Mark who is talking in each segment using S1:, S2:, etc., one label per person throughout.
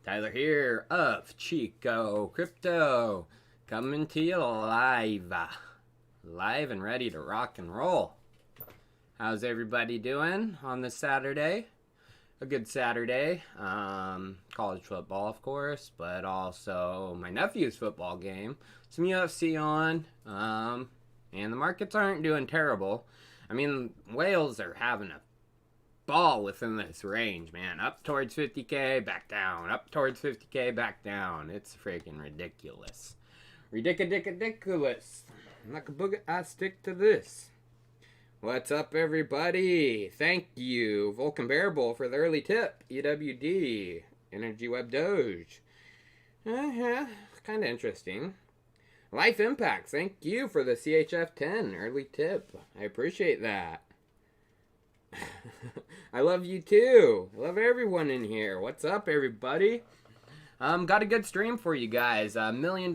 S1: Tyler here of Chico Crypto, coming to you live and ready to rock and roll. How's everybody doing on this Saturday? A good Saturday. College football, of course, but also my nephew's football game. Some UFC on, and the markets aren't doing terrible. I mean, whales are having a ball within this range, man. Up towards 50K, back down. Up towards 50K, back down. It's freaking ridiculous. Ridiculous. Like a booger, I stick to this. What's up, everybody? Thank you, Vulcan Bearable, for the early tip. EWD, Energy Web Doge. Yeah, kind of interesting. Life Impact, thank you for the CHF10 early tip. I appreciate that. I love you too. Love everyone in here. What's up, everybody? Got a good stream for you guys. $1 million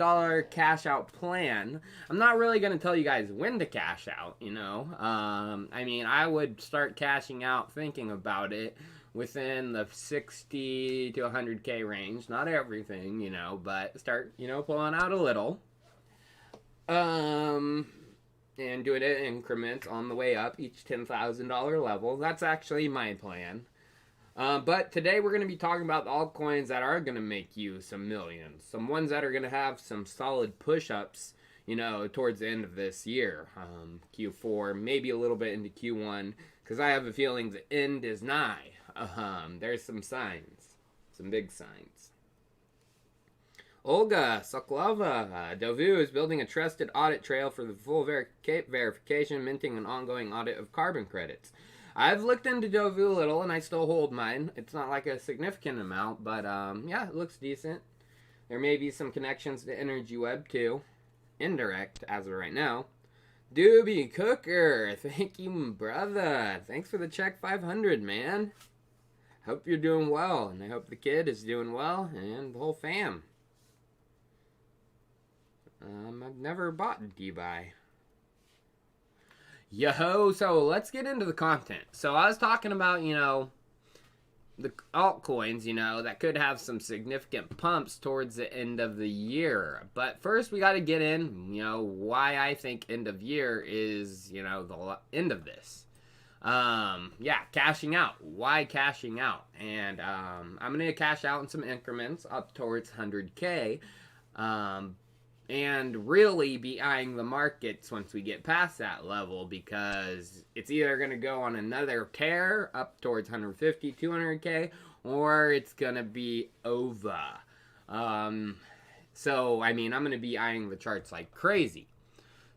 S1: cash out plan. I'm not really going to tell you guys when to cash out, you know. I mean, I would start cashing out thinking about it within the 60 to 100K range. Not everything, you know, but start, you know, pulling out a little. And doing it in increments on the way up, each $10,000 level. That's actually my plan. But today we're going to be talking about the altcoins that are going to make you some millions. Some ones that are going to have some solid push-ups, you know, towards the end of this year. Q4, maybe a little bit into Q1, because I have a feeling the end is nigh. There's some signs, some big signs. Olga Sokolova, Dovu is building a trusted audit trail for the full verification, minting an ongoing audit of carbon credits. I've looked into Dovu a little, and I still hold mine. It's not like a significant amount, but yeah, it looks decent. There may be some connections to Energy Web too. Indirect, as of right now. Doobie Cooker, thank you, brother. Thanks for the check 500, man. Hope you're doing well, and I hope the kid is doing well, and the whole fam. I've never bought DeFi. Yo, so let's get into the content. So I was talking about, you know, the altcoins, you know, that could have some significant pumps towards the end of the year. But first we got to get in, you know, why I think end of year is, you know, the end of this. Yeah, cashing out. Why cashing out? And I'm going to cash out in some increments up towards 100K. And really be eyeing the markets once we get past that level, because it's either going to go on another tear up towards 150, 200K, or it's going to be over. So, I mean, I'm going to be eyeing the charts like crazy.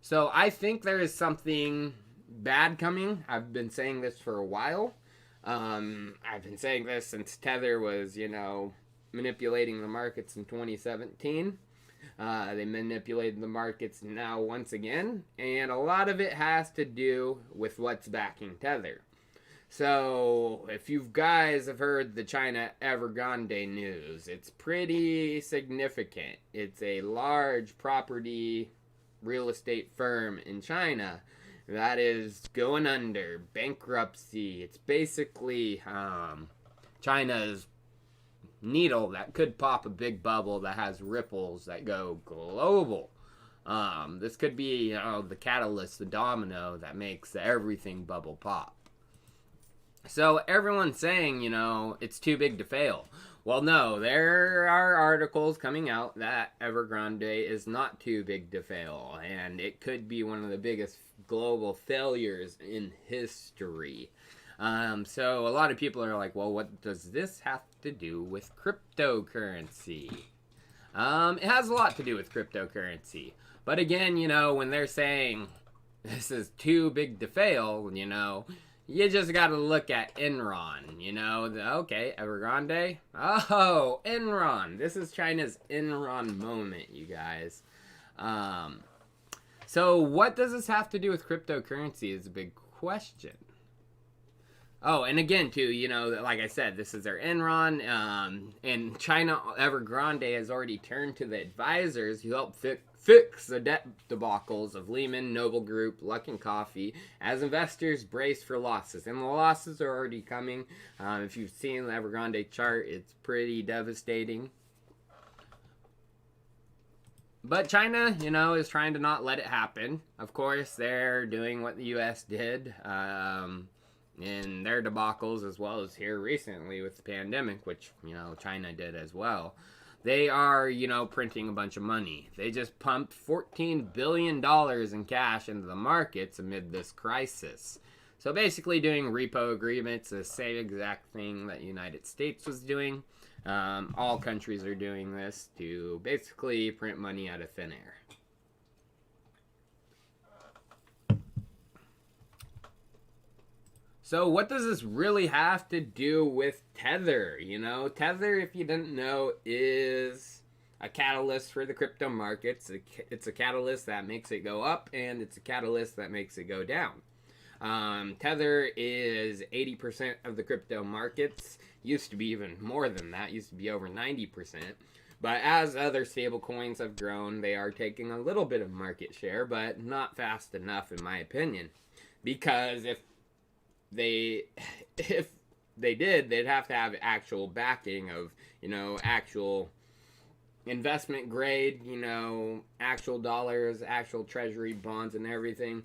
S1: So, I think there is something bad coming. I've been saying this for a while. I've been saying this since Tether was, you know, manipulating the markets in 2017. They manipulated the markets now once again, and a lot of it has to do with what's backing Tether. So, if you guys have heard the China Evergrande news, it's pretty significant. It's a large property real estate firm in China that is going under, bankruptcy. It's basically China's needle that could pop a big bubble that has ripples that go global. This could be, you know, the catalyst, the domino that makes the everything bubble pop. So everyone's saying, you know, it's too big to fail. Well, no, there are articles coming out that Evergrande is not too big to fail, and it could be one of the biggest global failures in history. So a lot of people are like, well, what does this have to do with cryptocurrency? It has a lot to do with cryptocurrency. But again, you know, when they're saying this is too big to fail, you know, you just got to look at Enron, you know. Okay, Evergrande. Oh, Enron. This is China's Enron moment, you guys. So what does this have to do with cryptocurrency is a big question. Oh, and again, too, you know, like I said, this is their Enron, and China Evergrande has already turned to the advisors who help fix the debt debacles of Lehman, Noble Group, Luckin Coffee, as investors brace for losses. And the losses are already coming. If you've seen the Evergrande chart, it's pretty devastating. But China, is trying to not let it happen. Of course, they're doing what the U.S. did in their debacles, as well as here recently with the pandemic, which, China did as well. They are, printing a bunch of money. They just pumped $14 billion in cash into the markets amid this crisis. So basically doing repo agreements, the same exact thing that the United States was doing. All countries are doing this to basically print money out of thin air. So what does this really have to do with Tether? Tether, if you didn't know, is a catalyst for the crypto markets. It's a catalyst that makes it go up, and it's a catalyst that makes it go down. Tether is 80% of the crypto markets. Used to be even more than that. Used to be over 90%. But as other stable coins have grown, they are taking a little bit of market share, but not fast enough in my opinion. Because if they did, they'd have to have actual backing of, actual investment grade, actual dollars, actual treasury bonds and everything.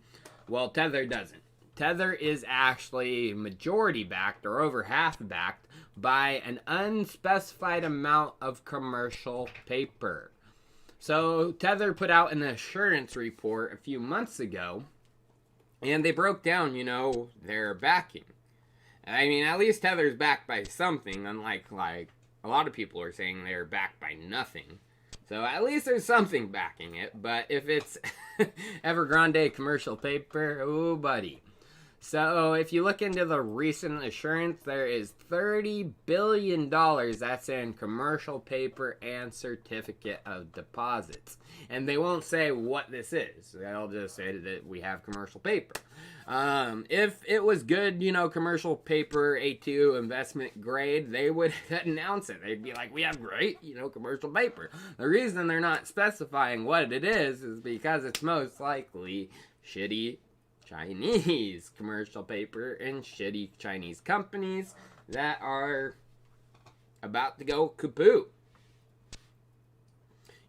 S1: Well, Tether doesn't. Tether is actually majority backed or over half backed by an unspecified amount of commercial paper. So Tether put out an assurance report a few months ago, and they broke down, their backing. I mean, at least Tether's backed by something, unlike a lot of people are saying they're backed by nothing. So at least there's something backing it. But if it's Evergrande commercial paper, oh buddy. So if you look into the recent assurance, there is $30 billion that's in commercial paper and certificate of deposits. And they won't say what this is. They'll just say that we have commercial paper. If it was good, commercial paper, A2 investment grade, they would announce it. They'd be like, we have great, commercial paper. The reason they're not specifying what it is because it's most likely shitty Chinese commercial paper and shitty Chinese companies that are about to go kaput.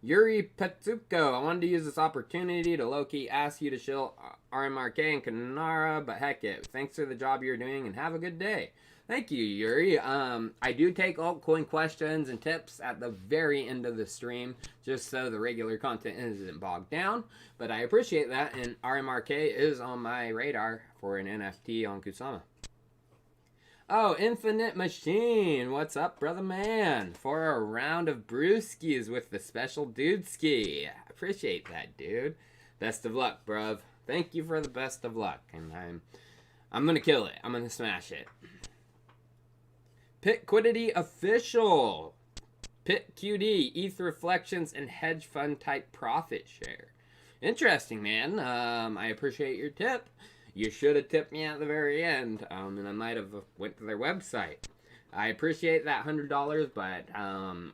S1: Yuri Petsuko, I wanted to use this opportunity to low-key ask you to chill RMRK and Kanara, but heck it. Thanks for the job you're doing and have a good day. Thank you, Yuri. I do take altcoin questions and tips at the very end of the stream, just so the regular content isn't bogged down. But I appreciate that, and RMRK is on my radar for an NFT on Kusama. Oh, Infinite Machine, what's up, brother man? For a round of brewskis with the special dudeski. Appreciate that, dude. Best of luck, bruv. Thank you for the best of luck, and I'm gonna kill it. I'm gonna smash it. Pitquidity official. Pit QD, ETH reflections, and hedge fund type profit share. Interesting, man. I appreciate your tip. You should have tipped me at the very end, and I might have went to their website. I appreciate that $100, but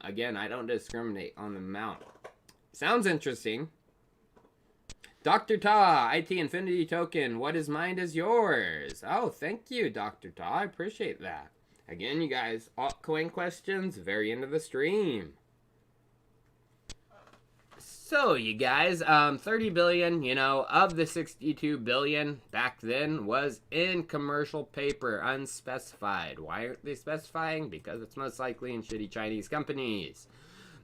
S1: again, I don't discriminate on the amount. Sounds interesting. Dr. Ta, IT Infinity Token, what is mine is yours. Oh, thank you, Dr. Ta. I appreciate that. Again, you guys, altcoin questions, very end of the stream. So, you guys, 30 billion, of the 62 billion back then was in commercial paper, unspecified. Why aren't they specifying? Because it's most likely in shitty Chinese companies.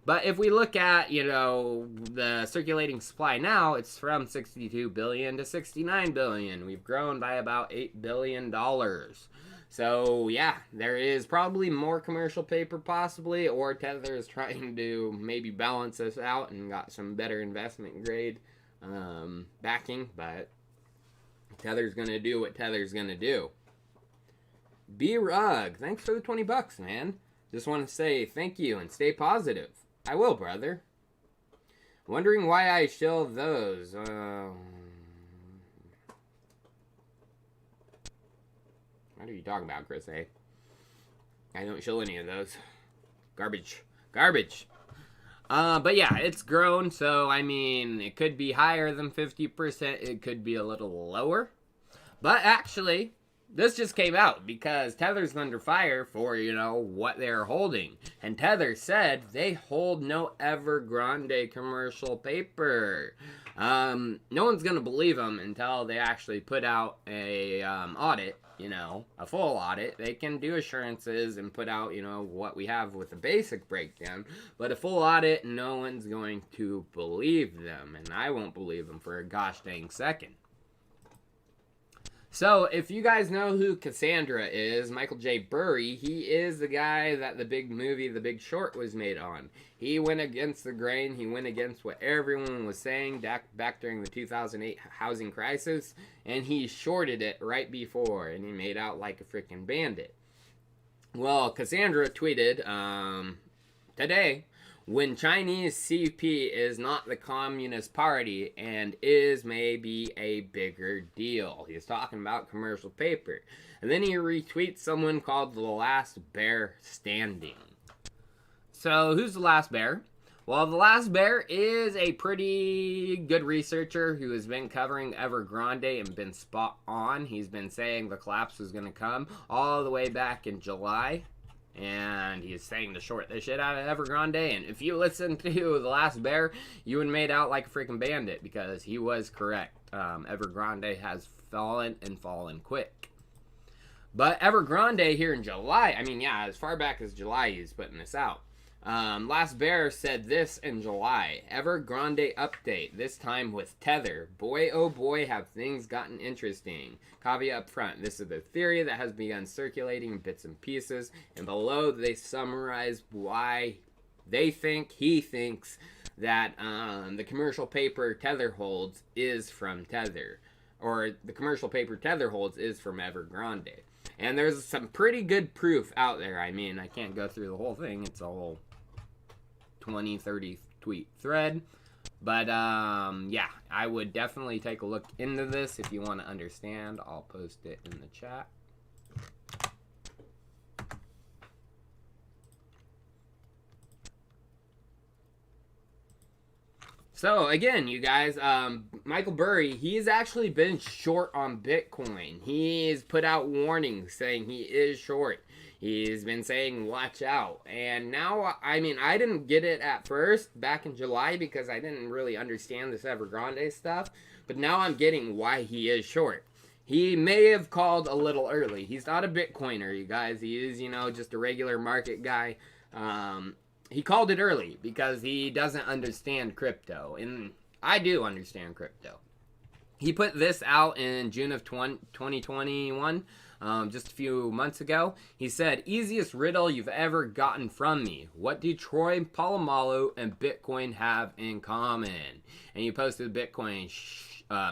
S1: But if we look at, the circulating supply now, it's from 62 billion to 69 billion. We've grown by about $8 billion. So, yeah, there is probably more commercial paper possibly, or Tether is trying to maybe balance this out and got some better investment grade backing, but Tether's going to do what Tether's going to do. B-Rug, thanks for the $20, man. Just want to say thank you and stay positive. I will, brother. Wondering why I shill those. What are you talking about, Chris, eh? I don't show any of those. Garbage. Garbage. But yeah, it's grown, so I mean, it could be higher than 50%, it could be a little lower. But actually, this just came out because Tether's under fire for, what they're holding. And Tether said they hold no Evergrande commercial paper. No one's going to believe them until they actually put out a audit, a full audit. They can do assurances and put out, what we have with a basic breakdown. But a full audit, no one's going to believe them. And I won't believe them for a gosh dang second. So, if you guys know who Cassandra is, Michael J. Burry, he is the guy that the big movie, The Big Short, was made on. He went against the grain. He went against what everyone was saying back during the 2008 housing crisis, and he shorted it right before, and he made out like a freaking bandit. Well, Cassandra tweeted today, when Chinese CP is not the Communist Party and is maybe a bigger deal. He's talking about commercial paper. And then he retweets someone called the last bear standing. So who's the last bear? Well, the last bear is a pretty good researcher who has been covering Evergrande and been spot on. He's been saying the collapse was going to come all the way back in July. And he's saying to short the shit out of Evergrande. And if you listen to The Last Bear, you would made out like a freaking bandit because he was correct. Evergrande has fallen and fallen quick. But Evergrande here in July, as far back as July he's putting this out. Last Bear said this in July. Evergrande update, this time with Tether. Boy, oh boy, have things gotten interesting. Caveat up front, this is the theory that has begun circulating in bits and pieces. And below, they summarize why he thinks that the commercial paper Tether holds is from Tether. Or the commercial paper Tether holds is from Evergrande. And there's some pretty good proof out there. I can't go through the whole thing. It's a whole 20, 30 tweet thread. But, I would definitely take a look into this if you want to understand. I'll post it in the chat. So, again, you guys, Michael Burry, he's actually been short on Bitcoin. He's put out warnings saying he is short. He's been saying, watch out. And now, I didn't get it at first, back in July, because I didn't really understand this Evergrande stuff. But now I'm getting why he is short. He may have called a little early. He's not a Bitcoiner, you guys. He is, just a regular market guy. He called it early because he doesn't understand crypto. And I do understand crypto. He put this out in June of 2021, just a few months ago. He said, easiest riddle you've ever gotten from me. What do Troy Polamalu and Bitcoin have in common? And he posted the Bitcoin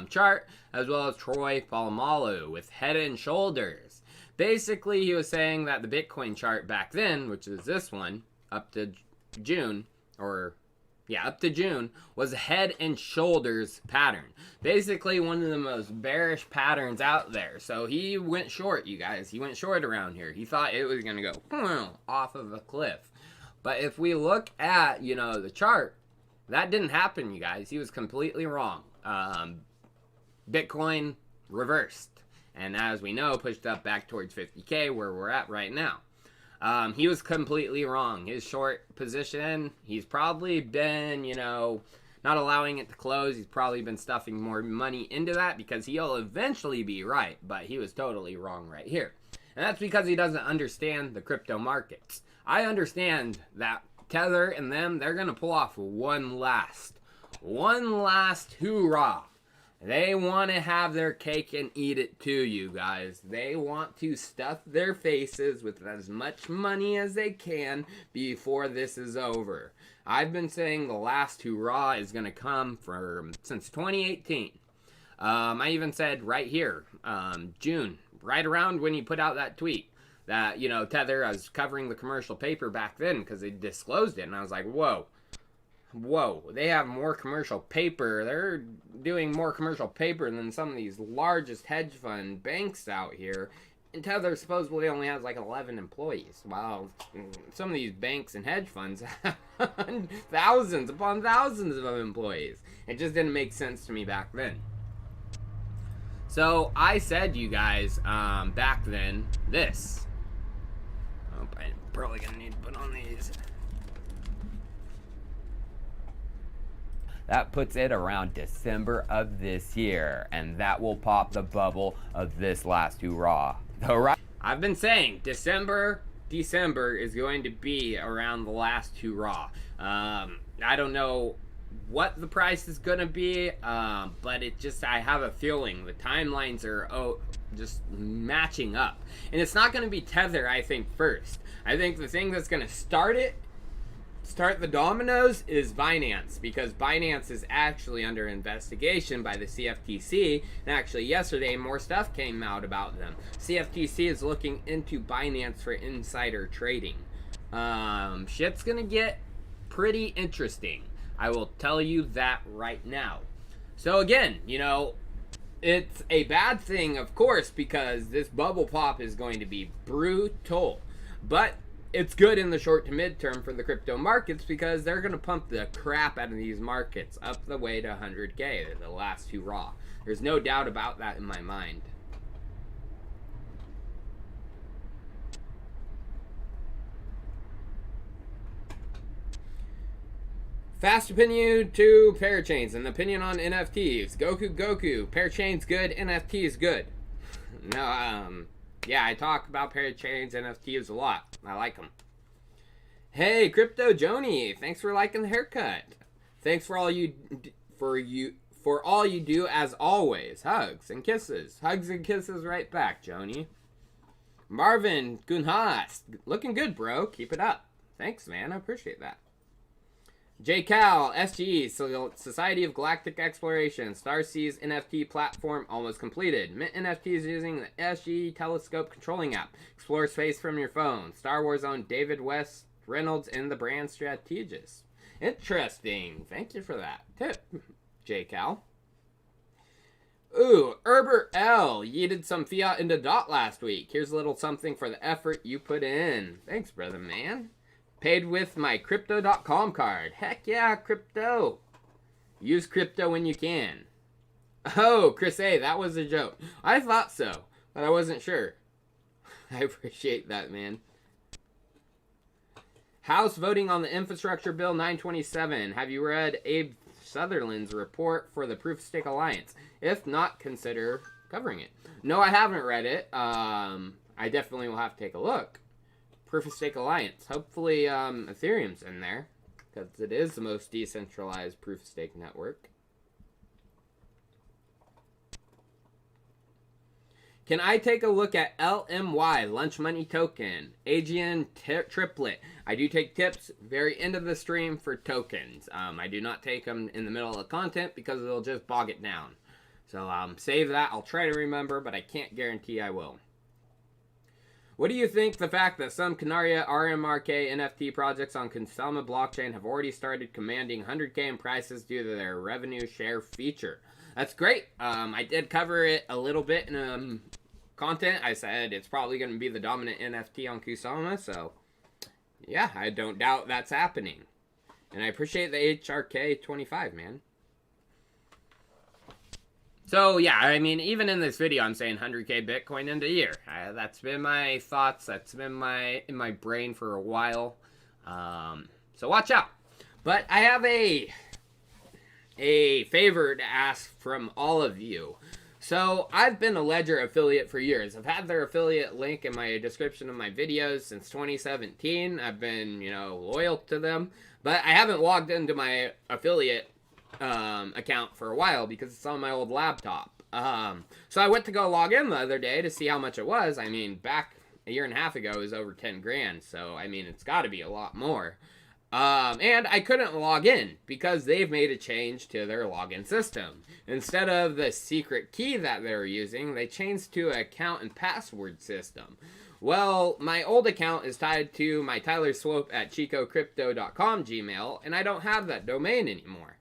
S1: chart as well as Troy Polamalu with head and shoulders. Basically, he was saying that the Bitcoin chart back then, which is this one, up to June, was a head and shoulders pattern. Basically, one of the most bearish patterns out there. So he went short, you guys. He went short around here. He thought it was going to go off of a cliff. But if we look at, the chart, that didn't happen, you guys. He was completely wrong. Bitcoin reversed. And as we know, pushed up back towards 50K, where we're at right now. He was completely wrong. His short position, he's probably been, not allowing it to close. He's probably been stuffing more money into that because he'll eventually be right. But he was totally wrong right here. And that's because he doesn't understand the crypto markets. I understand that Tether and them, they're going to pull off one last hoorah. They want to have their cake and eat it too, you guys. They want to stuff their faces with as much money as they can before this is over. I've been saying the last hoorah is going to come since 2018. I even said right here, June, right around when he put out that tweet, that, Tether, I was covering the commercial paper back then because they disclosed it. And I was like, whoa, they have more commercial paper. They're doing more commercial paper than some of these largest hedge fund banks out here. And Tether supposedly only has like 11 employees, while some of these banks and hedge funds have thousands upon thousands of employees. It just didn't make sense to me back then. So I said, you guys, back then, this. Oh, I'm probably gonna need to put on these.
S2: That puts it around December of this year, and that will pop the bubble of this last hurrah.
S1: I've been saying December is going to be around the last hurrah. I don't know what the price is going to be, but I have a feeling the timelines are just matching up. And it's not going to be Tether, I think, first. I think the thing that's going to start the dominoes is Binance, because Binance is actually under investigation by the CFTC, and actually yesterday more stuff came out about them. CFTC is looking into Binance for insider trading. Shit's gonna get pretty interesting. I will tell you that right now. So again, it's a bad thing, of course, because this bubble pop is going to be brutal, but it's good in the short to mid-term for the crypto markets, because they're going to pump the crap out of these markets up the way to 100K, the last hurrah. There's no doubt about that in my mind. Fast opinion to Parachains, and opinion on NFTs. Goku, Parachains good, NFTs good. No, yeah, I talk about Parachains, NFTs a lot. I like them. Hey, Crypto Joni, thanks for liking the haircut. Thanks for all you do as always. Hugs and kisses. Hugs and kisses right back, Joni. Marvin Gunhas, looking good, bro. Keep it up. Thanks, man. I appreciate that. J Cal, SGE, Society of Galactic Exploration, Starseas NFT platform almost completed. Mint NFTs using the SGE Telescope controlling app. Explore space from your phone. Star Wars own David West Reynolds in the brand strategist. Interesting. Thank you for that tip, J Cal. Ooh, Herbert L. yeeted some fiat into DOT last week. Here's a little something for the effort you put in. Thanks, brother man. Paid with my crypto.com card. Heck yeah, crypto. Use crypto when you can. Oh, Chris A., that was a joke. I thought so, but I wasn't sure. I appreciate that, man. House voting on the Infrastructure Bill 927. Have you read Abe Sutherland's report for the Proof of Stake Alliance? If not, consider covering it. No, I haven't read it. I definitely will have to take a look. Proof of Stake Alliance. Hopefully Ethereum's in there, because it is the most decentralized proof of stake network. Can I take a look at LMY, Lunch Money Token, Aegean Triplet? I do take tips very end of the stream for tokens. I do not take them in the middle of the content because it'll just bog it down. So save that. I'll try to remember, but I can't guarantee I will. What do you think the fact that some Canaria RMRK NFT projects on Kusama blockchain have already started commanding 100K in prices due to their revenue share feature? That's great. I did cover it a little bit in content. I said it's probably going to be the dominant NFT on Kusama, so yeah, I don't doubt that's happening. And I appreciate the HRK 25, man. So yeah, I mean, even in this video, I'm saying 100K Bitcoin in a year. That's been my thoughts. That's been in my brain for a while. So watch out. But I have a favor to ask from all of you. So I've been a Ledger affiliate for years. I've had their affiliate link in my description of my videos since 2017. I've been, loyal to them, but I haven't logged into my affiliate account for a while because it's on my old laptop. So I went to go log in the other day to see how much it was. I mean, back a year and a half ago, it was over 10 grand. So, I mean, it's got to be a lot more. And I couldn't log in because they've made a change to their login system. Instead of the secret key that they were using, they changed to an account and password system. Well, my old account is tied to my Tyler Swope at chicocrypto.com Gmail, and I don't have that domain anymore.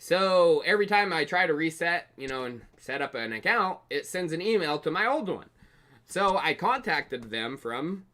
S1: So every time I try to reset, and set up an account, it sends an email to my old one. So I contacted them from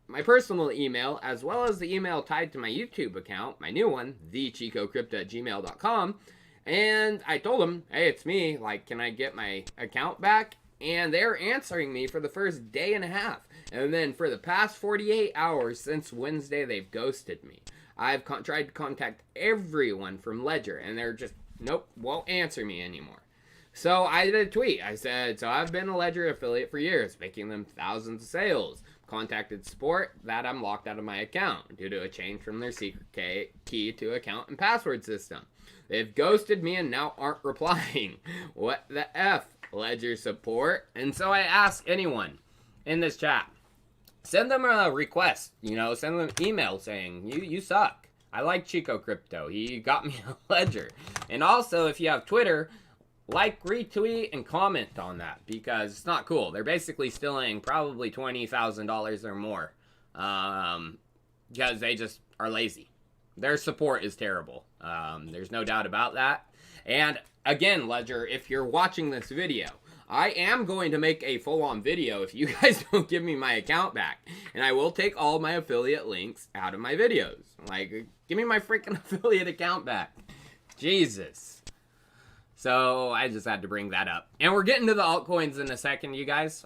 S1: my personal email, as well as the email tied to my YouTube account, my new one, thechicocrypto@gmail.com. And I told them, hey, it's me. Like, can I get my account back? And they're answering me for the first day and a half. And then for the past 48 hours since Wednesday, they've ghosted me. I've tried to contact everyone from Ledger, and they're just, nope, won't answer me anymore. So I did a tweet. I said, so I've been a Ledger affiliate for years, making them thousands of sales. Contacted support that I'm locked out of my account due to a change from their secret key to account and password system. They've ghosted me and now aren't replying. What the F? Ledger support? And so I ask anyone in this chat, send them a request, send them an email saying, you suck. I like Chico Crypto. He got me a Ledger. And also, if you have Twitter, like, retweet, and comment on that, because it's not cool. They're basically stealing probably $20,000 or more, because they just are lazy. Their support is terrible. There's no doubt about that. And again, Ledger, if you're watching this video, I am going to make a full-on video if you guys don't give me my account back. And I will take all my affiliate links out of my videos. Like, give me my freaking affiliate account back. Jesus. So I just had to bring that up. And we're getting to the altcoins in a second, you guys.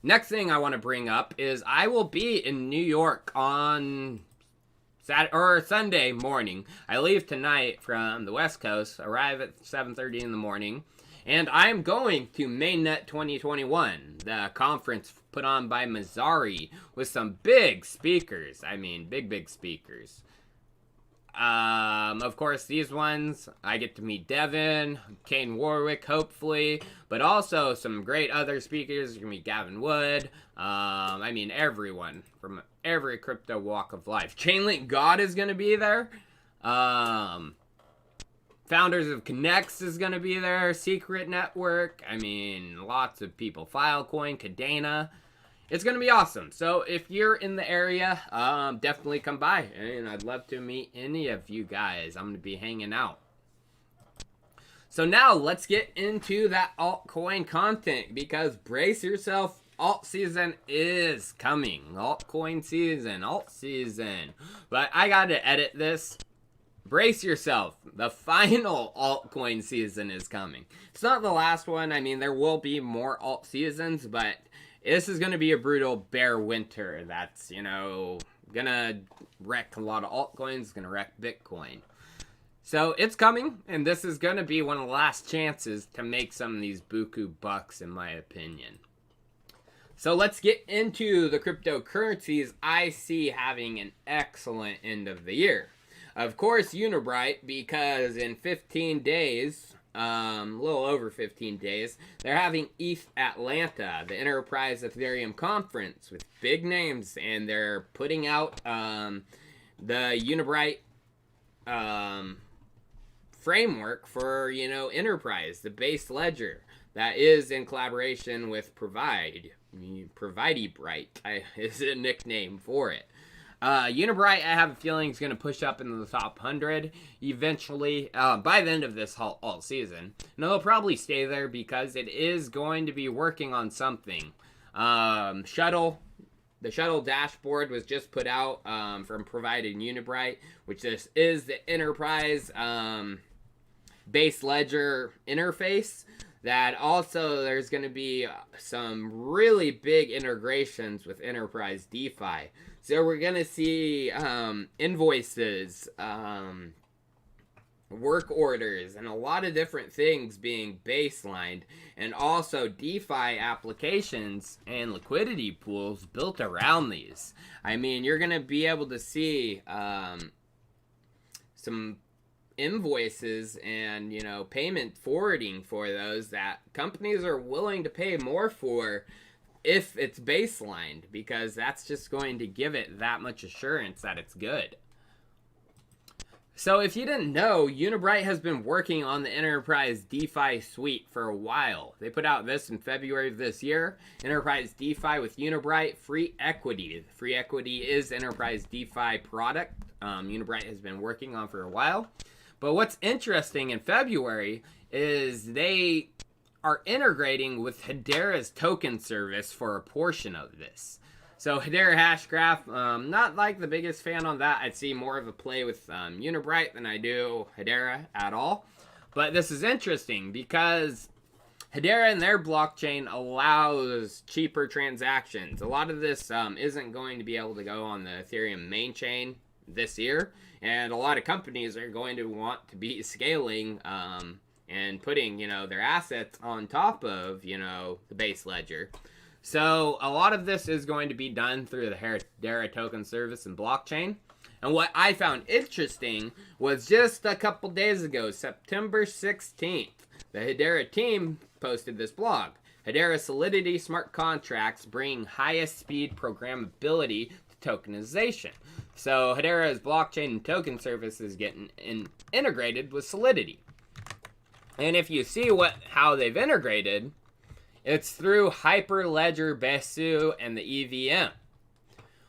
S1: Next thing I want to bring up is I will be in New York on Sunday morning. I leave tonight from the West Coast, arrive at 7:30 in the morning, and I'm going to Mainnet 2021, the conference put on by Mazzari with some big speakers. I mean, big speakers. Of course, these ones, I get to meet Devin, Kane Warwick, hopefully, but also some great other speakers. You're gonna meet Gavin Wood. I mean, everyone from every crypto walk of life. Chainlink God is gonna be there. Founders of Connects is gonna be there. Secret Network. I mean, lots of people. Filecoin, Cadena. It's going to be awesome. So if you're in the area, definitely come by. And I'd love to meet any of you guys. I'm going to be hanging out. So now let's get into that altcoin content, because brace yourself. Alt season is coming. Altcoin season. Alt season. But I got to edit this. Brace yourself. The final altcoin season is coming. It's not the last one. I mean, there will be more alt seasons, but this is going to be a brutal bear winter that's, going to wreck a lot of altcoins, going to wreck Bitcoin. So it's coming, and this is going to be one of the last chances to make some of these buku bucks, in my opinion. So let's get into the cryptocurrencies I see having an excellent end of the year. Of course, Unibright, because in 15 days... a little over 15 days, they're having ETH Atlanta, the Enterprise Ethereum conference with big names, and they're putting out the Unibright framework for, Enterprise, the base ledger that is in collaboration with Providebright is a nickname for it. Unibright, I have a feeling, is going to push up into the top 100 eventually by the end of this alt season. And it'll probably stay there because it is going to be working on something. The shuttle dashboard was just put out from Provided Unibright, which this is the Enterprise base ledger interface. That also there's going to be some really big integrations with Enterprise DeFi. So we're going to see invoices, work orders, and a lot of different things being baselined. And also DeFi applications and liquidity pools built around these. I mean, you're going to be able to see some invoices and, payment forwarding for those that companies are willing to pay more for if it's baselined, because that's just going to give it that much assurance that it's good. So if you didn't know, Unibright has been working on the Enterprise DeFi suite for a while. They put out this in February of this year. Enterprise DeFi with Unibright, free equity. Free equity is Enterprise DeFi product Unibright has been working on for a while. But what's interesting in February is they are integrating with Hedera's token service for a portion of this. So Hedera Hashgraph, not like the biggest fan on that. I'd see more of a play with Unibright than I do Hedera at all. But this is interesting because Hedera and their blockchain allows cheaper transactions. A lot of this isn't going to be able to go on the Ethereum main chain this year. And a lot of companies are going to want to be scaling and putting, their assets on top of, the base ledger. So a lot of this is going to be done through the Hedera token service and blockchain. And what I found interesting was just a couple days ago, September 16th, the Hedera team posted this blog. Hedera Solidity smart contracts bring highest speed programmability to tokenization. So Hedera's blockchain and token service is getting integrated with Solidity. And if you see how they've integrated, it's through Hyperledger, Besu, and the EVM.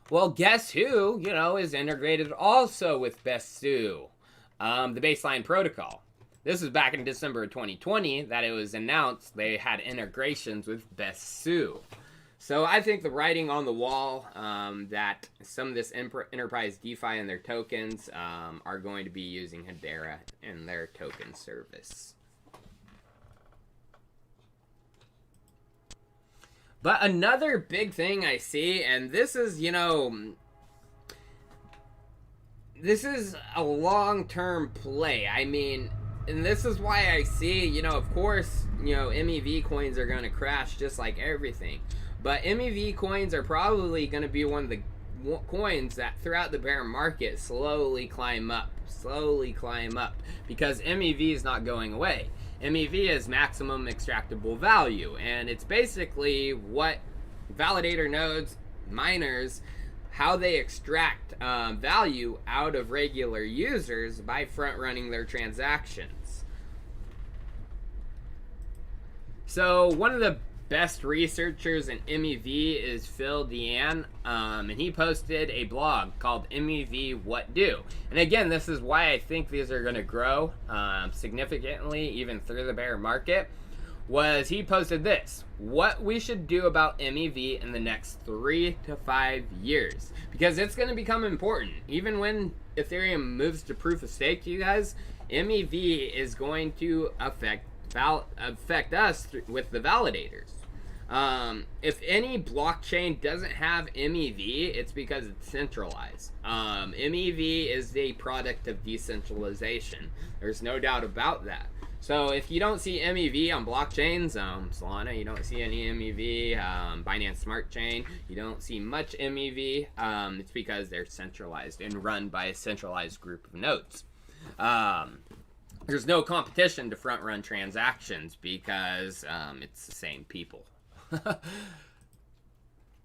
S1: Well, guess who, is integrated also with Besu, the baseline protocol. This was back in December of 2020 that it was announced they had integrations with Besu. So I think the writing on the wall that some of this enterprise DeFi and their tokens are going to be using Hedera and their token service. But another big thing I see, and this is, this is a long-term play. I mean, and this is why I see, of course, MEV coins are going to crash just like everything. But MEV coins are probably going to be one of the coins that throughout the bear market slowly climb up, because MEV is not going away. MEV is maximum extractable value, and it's basically what validator nodes, miners, how they extract value out of regular users by front-running their transactions. So one of the best researchers in MEV is Phil Deanne, and he posted a blog called MEV What Do. And again, this is why I think these are going to grow significantly even through the bear market. Was he posted this: what we should do about MEV in the next 3 to 5 years, because it's going to become important. Even when Ethereum moves to proof of stake, you guys, MEV is going to affect us with the validators. If any blockchain doesn't have MEV, it's because it's centralized. MEV is a product of decentralization. There's no doubt about that. So if you don't see MEV on blockchains, Solana, you don't see any MEV, Binance Smart Chain, you don't see much MEV, it's because they're centralized and run by a centralized group of nodes. There's no competition to front-run transactions because it's the same people.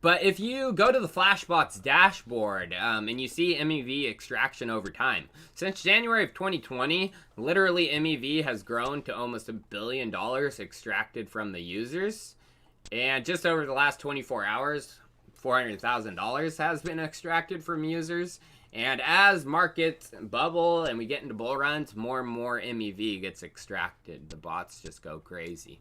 S1: But if you go to the Flashbots dashboard and you see MEV extraction over time, since January of 2020, literally MEV has grown to almost $1 billion extracted from the users. And just over the last 24 hours, $400,000 has been extracted from users. And as markets bubble and we get into bull runs, more and more MEV gets extracted. The bots just go crazy.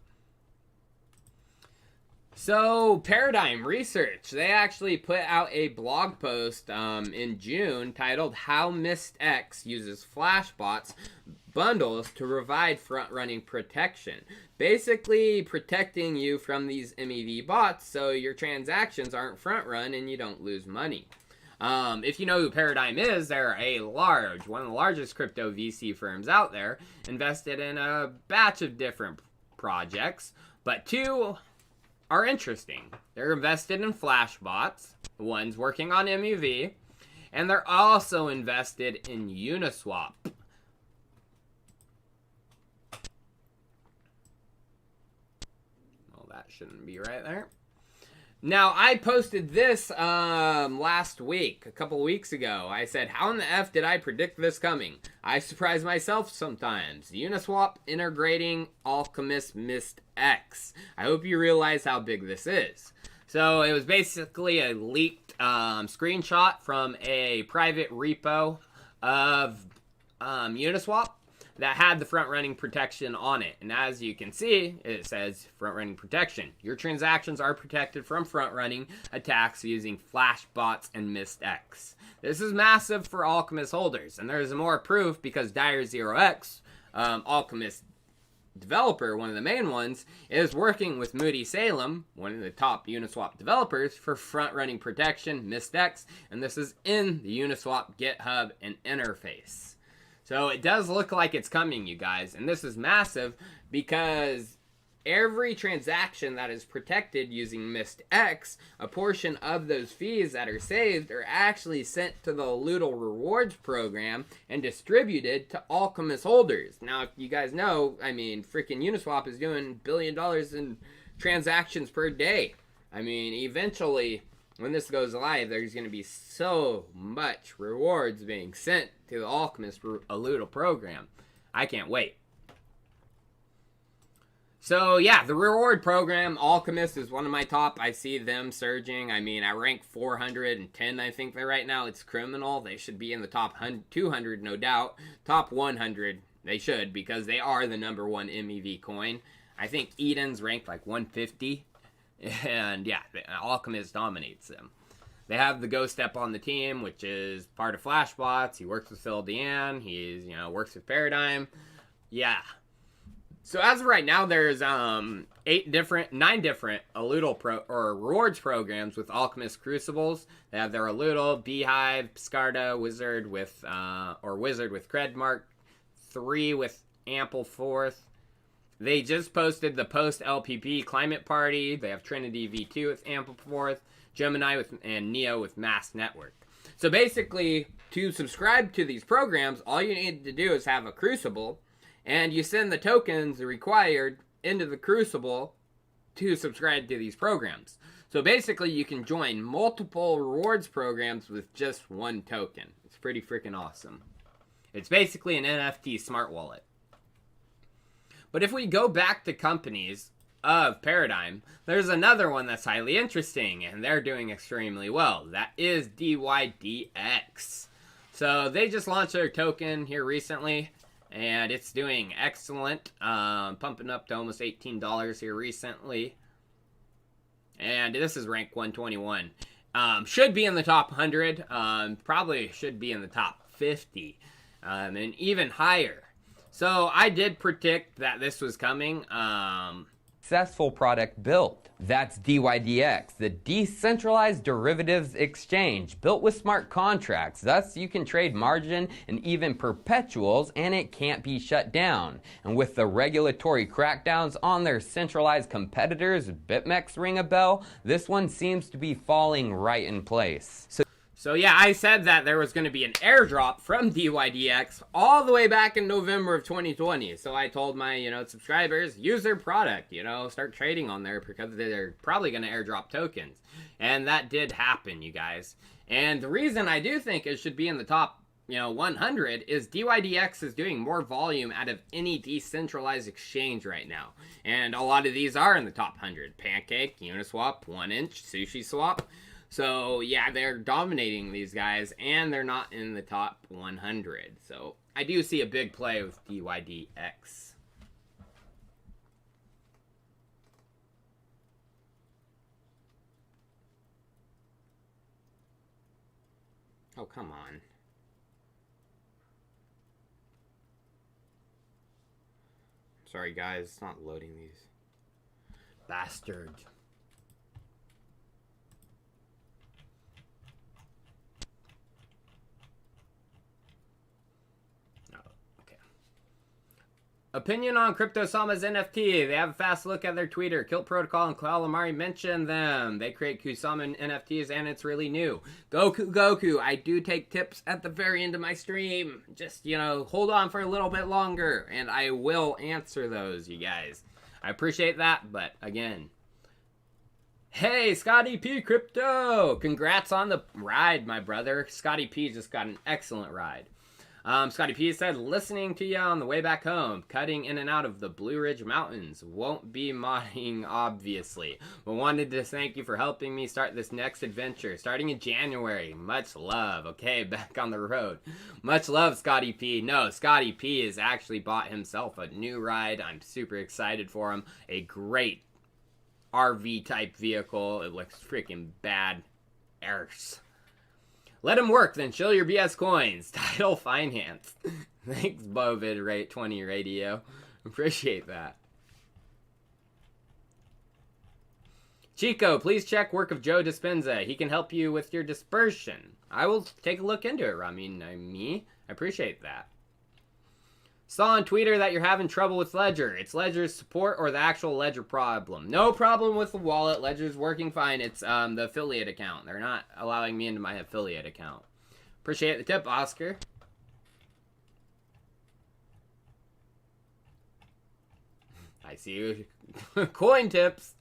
S1: So, Paradigm Research, they actually put out a blog post in June titled How MistX Uses Flashbots Bundles to Provide Front-Running Protection. Basically protecting you from these MEV bots so your transactions aren't front-run and you don't lose money. If you know who Paradigm is, they're one of the largest crypto VC firms out there, invested in a batch of different projects, but two are interesting. They're invested in Flashbots, one's working on MEV, and they're also invested in Uniswap. Well, that shouldn't be right there. Now, I posted this last week, a couple weeks ago. I said, how in the F did I predict this coming? I surprise myself sometimes. Uniswap integrating Alchemist MistX. I hope you realize how big this is. So, it was basically a leaked screenshot from a private repo of Uniswap. that had the front running protection on it. And as you can see, it says front running protection. Your transactions are protected from front running attacks using flash bots and missed X. This is massive for Alchemist holders, and there's more proof because Dire0x, Alchemist developer, one of the main ones, is working with Moody Salem, one of the top Uniswap developers, for front-running protection, missed X, and this is in the Uniswap GitHub and interface. So it does look like it's coming, you guys, and this is massive because every transaction that is protected using missed X, a portion of those fees that are saved are actually sent to the Loodle Rewards program and distributed to Alchemist holders. Now, if you guys know, I mean, freaking Uniswap is doing $1 billion in transactions per day. I mean, eventually, when this goes live, there's going to be so much rewards being sent to the Alchemist Loodle program. I can't wait. So yeah, the reward program, Alchemist is one of my top. I see them surging. I mean, I rank 410, I think they're right now. It's criminal. They should be in the top 200, no doubt. Top 100, they should, because they are the number one MEV coin. I think Eden's ranked like 150. And yeah, Alchemist dominates them. They have the Ghost Step on the team, which is part of Flashbots. He works with Phil Deanne. He's, works with Paradigm. Yeah. So as of right now, there's 9 different Loodle rewards programs with Alchemist Crucibles. They have their Loodle, Beehive, Scarda, Wizard with Credmark, 3 with Ample Fourth. They just posted the post LPP Climate Party. They have Trinity V2 with Ample Fourth, Gemini and Neo with Mass Network. So basically, to subscribe to these programs, all you need to do is have a Crucible. And you send the tokens required into the Crucible to subscribe to these programs. So basically, you can join multiple rewards programs with just one token. It's pretty freaking awesome. It's basically an NFT smart wallet. But if we go back to companies of Paradigm, there's another one that's highly interesting, and they're doing extremely well. That is Dydx. So they just launched their token here recently. And it's doing excellent, pumping up to almost $18 here recently. And this is rank 121. Should be in the top 100. Probably should be in the top 50. And even higher. So I did predict that this was coming.
S2: Successful product built. That's Dydx, the decentralized derivatives exchange, built with smart contracts. Thus, you can trade margin and even perpetuals, and it can't be shut down. And with the regulatory crackdowns on their centralized competitors, BitMEX ring a bell, this one seems to be falling right in place.
S1: So yeah, I said that there was going to be an airdrop from Dydx all the way back in November of 2020. So I told my, subscribers, use their product, start trading on there because they're probably going to airdrop tokens. And that did happen, you guys. And the reason I do think it should be in the top, 100 is Dydx is doing more volume out of any decentralized exchange right now. And a lot of these are in the top 100. Pancake, Uniswap, 1inch, Sushi Swap. So, yeah, they're dominating these guys, and they're not in the top 100. So, I do see a big play with Dydx. Oh, come on. Sorry, guys, it's not loading these. Bastard. Opinion on Kusama's NFT. They have a fast look at their Twitter. Kilt Protocol and Calamari mentioned them. They create Kusama NFTs and it's really new. Goku. I do take tips at the very end of my stream. Just, hold on for a little bit longer and I will answer those, you guys. I appreciate that, but again. Hey, Scotty P Crypto. Congrats on the ride, my brother. Scotty P just got an excellent ride. Scotty P said, listening to you on the way back home, cutting in and out of the Blue Ridge Mountains. Won't be modding, obviously, but wanted to thank you for helping me start this next adventure, starting in January. Much love. Okay, back on the road. Much love, Scotty P. No, Scotty P has actually bought himself a new ride. I'm super excited for him. A great RV-type vehicle. It looks freaking bad. Arse. Let him work, then chill your BS coins. Title finance. Thanks, Bovid Rate 20 Radio. Appreciate that. Chico, please check work of Joe Dispenza. He can help you with your dispersion. I will take a look into it, Ramin. I appreciate that. Saw on Twitter that you're having trouble with Ledger. It's Ledger's support or the actual Ledger problem? No problem with the wallet. Ledger's working fine. It's the affiliate account. They're not allowing me into my affiliate account. Appreciate the tip, Oscar. I see you. Coin tips.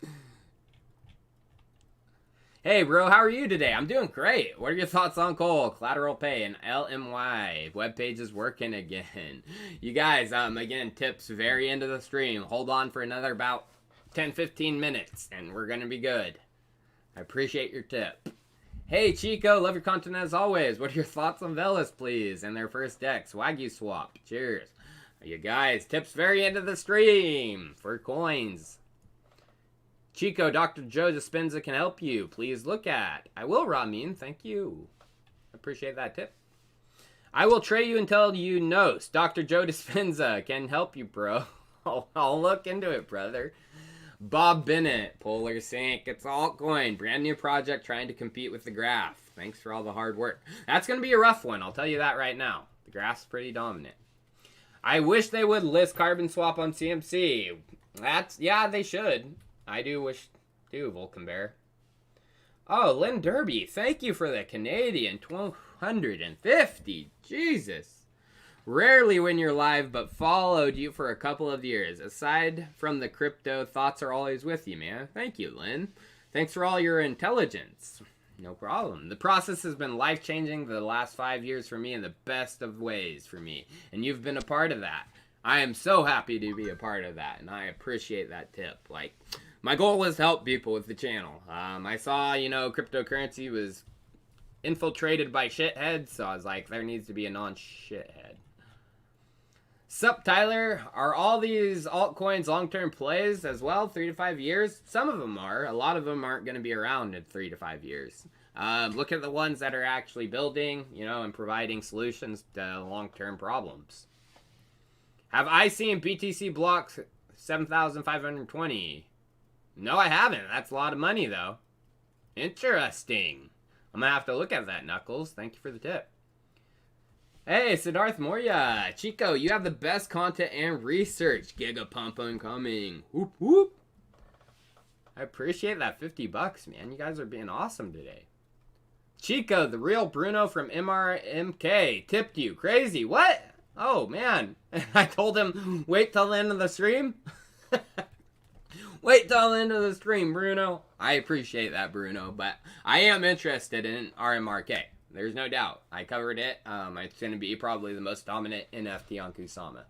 S1: Hey, bro, how are you today? I'm doing great. What are your thoughts on coal, collateral pay, and LMY? Web page is working again. You guys, again, tips very end of the stream. Hold on for another about 10-15 minutes, and we're going to be good. I appreciate your tip. Hey, Chico, love your content as always. What are your thoughts on Velas, please, and their first deck, Swaggy Swap? Cheers. You guys, tips very end of the stream for coins. Chico, Dr. Joe Dispenza can help you. Please look at. I will, Ramin. Thank you. Appreciate that tip. I will tray you until you know. Dr. Joe Dispenza can help you, bro. I'll look into it, brother. Bob Bennett, Polar Sync. It's Altcoin. Brand new project trying to compete with the graph. Thanks for all the hard work. That's going to be a rough one. I'll tell you that right now. The graph's pretty dominant. I wish they would list Carbon Swap on CMC. Yeah, they should. I do wish too, Vulcan Bear. Oh, Lynn Derby, thank you for the Canadian 1,250. Jesus. Rarely when you're live, but followed you for a couple of years. Aside from the crypto, thoughts are always with you, man. Thank you, Lynn. Thanks for all your intelligence. No problem. The process has been life-changing the last 5 years for me in the best of ways for me. And you've been a part of that. I am so happy to be a part of that, and I appreciate that tip. My goal was to help people with the channel. I saw, cryptocurrency was infiltrated by shitheads, so I was like, there needs to be a non-shithead. Sup, Tyler? Are all these altcoins long-term plays as well, 3 to 5 years? Some of them are. A lot of them aren't going to be around in 3 to 5 years. Look at the ones that are actually building, and providing solutions to long-term problems. Have I seen BTC blocks 7,520? No, I haven't. That's a lot of money, though. Interesting. I'm going to have to look at that, Knuckles. Thank you for the tip. Hey, Siddharth Moria. Chico, you have the best content and research. Gigapump incoming. Whoop, whoop. I appreciate that $50, man. You guys are being awesome today. Chico, the real Bruno from MRMK, tipped you. Crazy. What? Oh, man. I told him, wait till the end of the stream. Wait till the end of the stream, Bruno. I appreciate that, Bruno, but I am interested in RMRK. There's no doubt. I covered it. It's going to be probably the most dominant NFT on Kusama.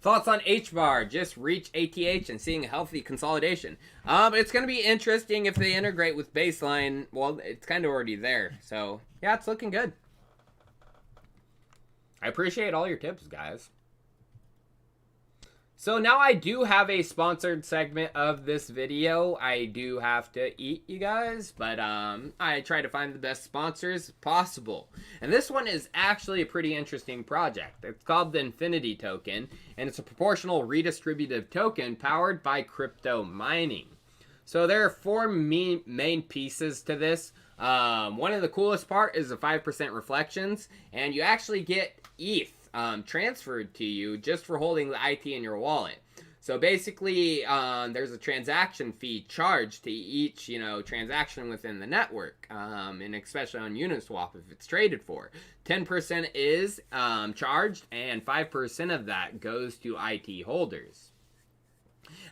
S1: Thoughts on HBAR? Just reach ATH and seeing a healthy consolidation. It's going to be interesting if they integrate with Baseline. Well, it's kind of already there. So, yeah, it's looking good. I appreciate all your tips, guys. So now I do have a sponsored segment of this video. I do have to eat, you guys, but I try to find the best sponsors possible. And this one is actually a pretty interesting project. It's called the Infinity Token, and it's a proportional redistributive token powered by crypto mining. So there are 4 main pieces to this. One of the coolest part is the 5% reflections, and you actually get ETH transferred to you just for holding the IT in your wallet. So basically, there's a transaction fee charged to each, transaction within the network, and especially on Uniswap if it's traded for. 10% is charged, and 5% of that goes to IT holders.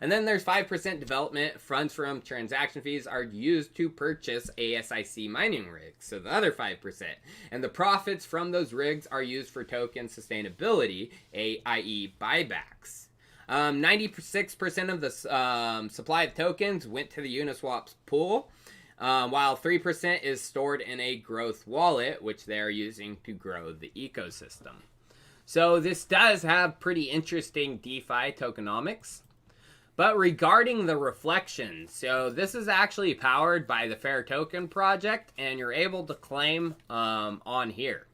S1: And then there's 5% development. Funds from transaction fees are used to purchase ASIC mining rigs, so the other 5%. And the profits from those rigs are used for token sustainability, i.e. buybacks. 96% of the supply of tokens went to the Uniswap's pool, while 3% is stored in a growth wallet, which they're using to grow the ecosystem. So this does have pretty interesting DeFi tokenomics. But regarding the reflections, so this is actually powered by the Fair Token project, and you're able to claim on here.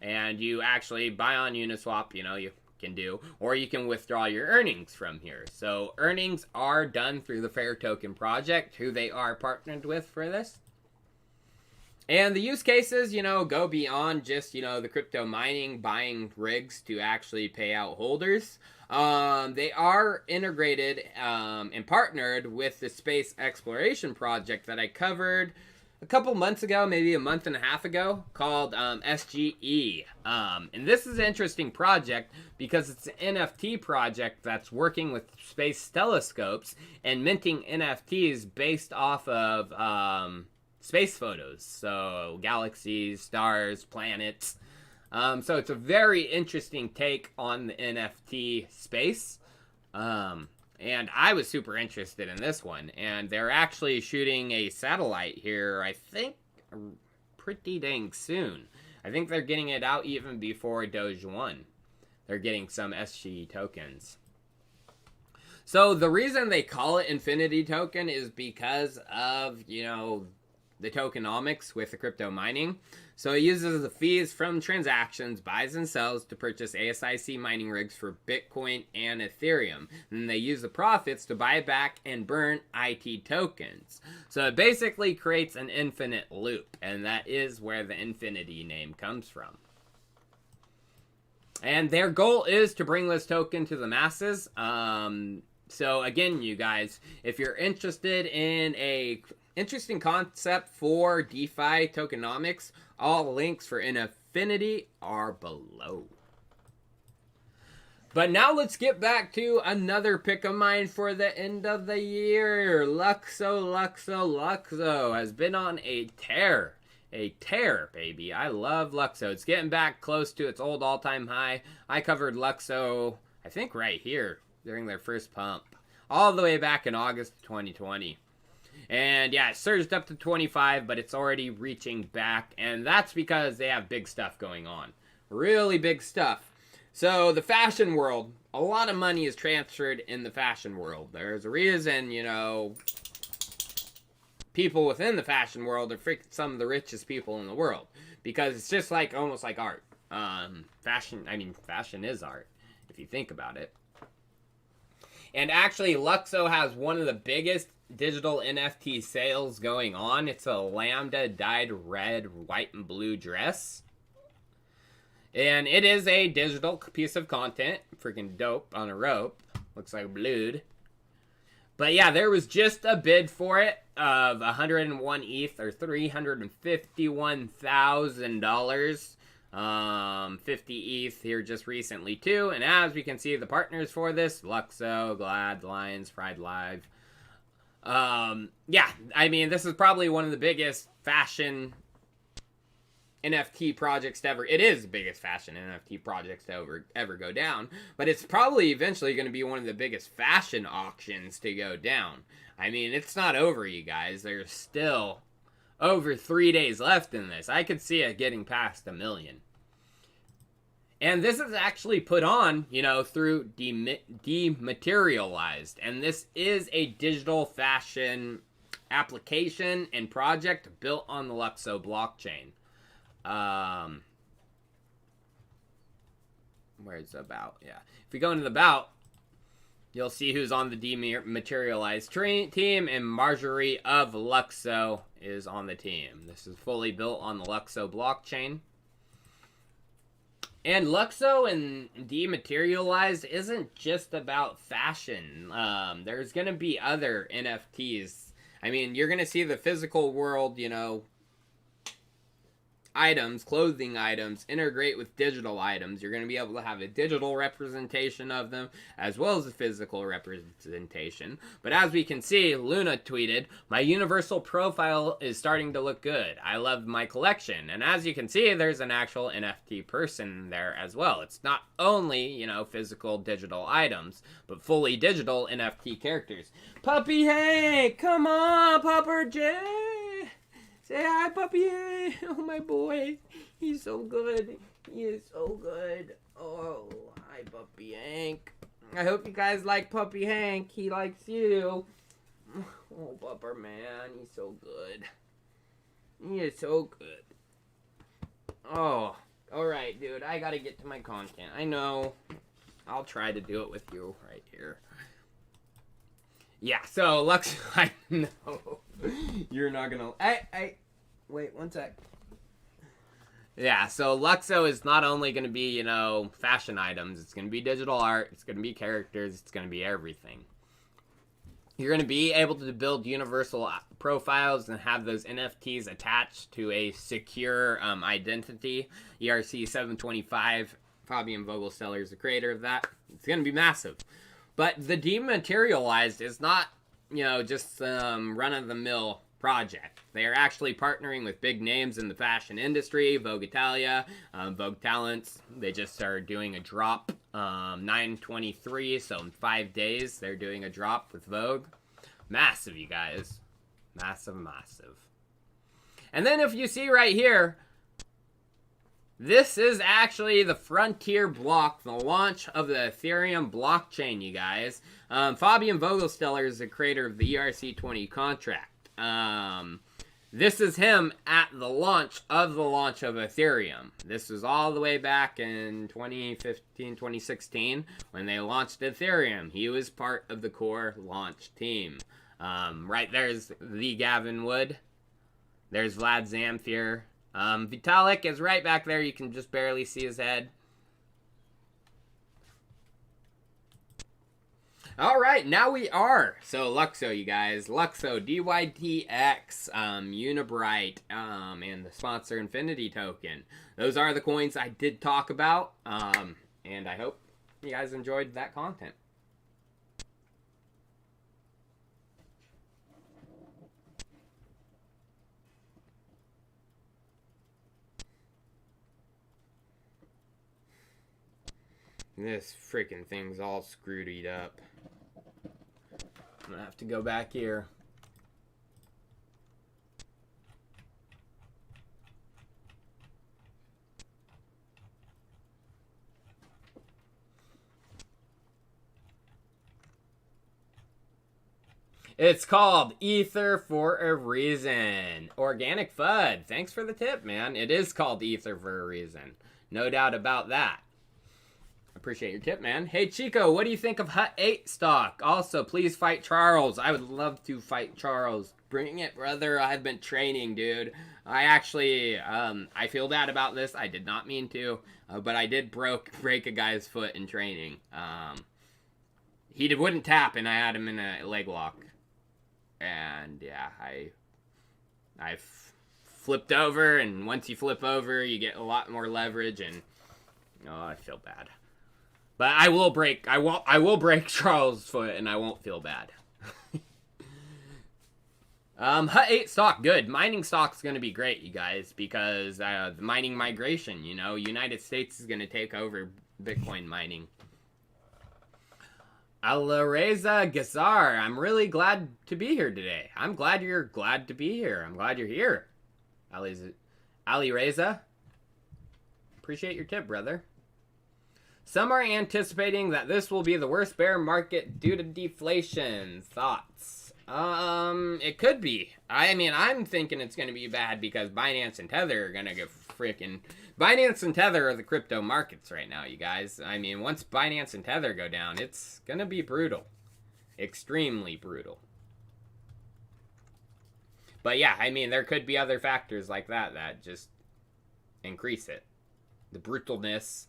S1: And you actually buy on Uniswap, you can do, or you can withdraw your earnings from here. So earnings are done through the Fair Token project, who they are partnered with for this. And the use cases, go beyond just, the crypto mining, buying rigs to actually pay out holders. They are integrated and partnered with the space exploration project that I covered a couple months ago, maybe a month and a half ago, called SGE. And this is an interesting project because it's an NFT project that's working with space telescopes and minting NFTs based off of space photos, so galaxies, stars, planets. So it's a very interesting take on the NFT space. And I was super interested in this one. And they're actually shooting a satellite here, I think, pretty dang soon. I think they're getting it out even before Doge 1. They're getting some SG tokens. So the reason they call it Infinity Token is because of, the tokenomics with the crypto mining. So it uses the fees from transactions, buys and sells to purchase ASIC mining rigs for Bitcoin and Ethereum. And they use the profits to buy back and burn IT tokens. So it basically creates an infinite loop, and that is where the Infinity name comes from. And their goal is to bring this token to the masses. So again, you guys, if you're interested in a interesting concept for DeFi tokenomics, all links for Infinity are below. But now let's get back to another pick of mine for the end of the year. Luxo has been on a tear. A tear, baby. I love Luxo. It's getting back close to its old all-time high. I covered Luxo, I think right here, during their first pump. All the way back in August 2020. And yeah, it surged up to 25, but it's already reaching back. And that's because they have big stuff going on. Really big stuff. So the fashion world, a lot of money is transferred in the fashion world. There's a reason, people within the fashion world are freaking some of the richest people in the world. Because it's just like, almost like art. Fashion is art, if you think about it. And actually, Luxo has one of the biggest digital NFT sales going on. It's a lambda dyed red, white, and blue dress. And it is a digital piece of content. Freaking dope on a rope. Looks like blued. But yeah, there was just a bid for it of 101 ETH or $351,000. 50 ETH here just recently too. And as we can see, the partners for this, Luxo, Glad, Lions, Pride Live. Yeah, this is probably one of the biggest fashion NFT projects to ever. It is the biggest fashion NFT projects to ever go down. But it's probably eventually going to be one of the biggest fashion auctions to go down. It's not over, you guys. There's still over 3 days left in this. I could see it getting past 1 million. And this is actually put on, through Dematerialized. And this is a digital fashion application and project built on the Luxo blockchain. Where's About? Yeah. If we go into the About, you'll see who's on the Dematerialized team, and Marjorie of Luxo is on the team. This is fully built on the Luxo blockchain. And Luxo and Dematerialized isn't just about fashion. There's going to be other NFTs. You're going to see the physical world, items, clothing items, integrate with digital items. You're going to be able to have a digital representation of them as well as a physical representation. But as we can see, Luna tweeted, "My universal profile is starting to look good. I love my collection." And as you can see, there's an actual NFT person there as well. It's not only, you know, physical digital items, but fully digital NFT characters. Puppy Hank, come on, Pupper J. Say hi, Puppy Hank. Oh, my boy. He's so good. He is so good. Oh, hi, Puppy Hank. I hope you guys like Puppy Hank. He likes you. Oh, Pupper man, he's so good. He is so good. Oh, alright, dude. I gotta get to my content. I know. I'll try to do it with you right here. Yeah, so Lux, I know. You're not gonna... Wait, one sec. Yeah, so Luxo is not only gonna be, you know, fashion items. It's gonna be digital art. It's gonna be characters. It's gonna be everything. You're going to be able to build universal profiles and have those NFTs attached to a secure identity. ERC 725, Fabian Vogelsteller is the creator of that. It's going to be massive. But the dematerialized is not, you know, just some run-of-the-mill project. They are actually partnering with big names in the fashion industry, Vogue Italia, Vogue Talents. They just are doing a drop, 9/23, so in 5 days they're doing a drop with Vogue. Massive, you guys. Massive, massive. And then if you see right here, this is actually the Frontier block, the launch of the Ethereum blockchain, you guys. Fabian Vogelsteller is the creator of the ERC20 contract. This is him at the launch of Ethereum. This was all the way back in 2015, 2016 when they launched Ethereum. He was part of the core launch team. Right there's the Gavin Wood. There's Vlad Zamfir. Vitalik is right back there. You can just barely see his head. All right, now we are. So Luxo, you guys. Luxo, Dydx, Unibright, and the sponsor Infinity Token. Those are the coins I did talk about. And I hope you guys enjoyed that content. This freaking thing's all screwed up. I'm gonna have to go back here. It's called Ether for a reason. Organic FUD. Thanks for the tip, man. It is called Ether for a reason. No doubt about that. Appreciate your tip, man. Hey, Chico, what do you think of Hut 8 stock? Also, please fight Charles. I would love to fight Charles. Bring it, brother. I've been training, dude. I actually, I feel bad about this. I did not mean to, but I did break a guy's foot in training. He wouldn't tap, and I had him in a leg lock. And, yeah, I flipped over, and once you flip over, you get a lot more leverage, and, oh, I feel bad. But I will break Charles' foot, and I won't feel bad. Hut 8 stock, good. Mining stock's going to be great, you guys, because the mining migration, you know, United States is going to take over Bitcoin mining. Alareza Gazar, I'm really glad to be here today. I'm glad you're glad to be here. I'm glad you're here. Ali Reza, appreciate your tip, brother. Some are anticipating that this will be the worst bear market due to deflation. Thoughts? It could be. I mean, I'm thinking it's going to be bad because Binance and Tether are going to get freaking... Binance and Tether are the crypto markets right now, you guys. I mean, once Binance and Tether go down, it's going to be brutal. Extremely brutal. But yeah, I mean, there could be other factors like that that just increase it. The brutalness...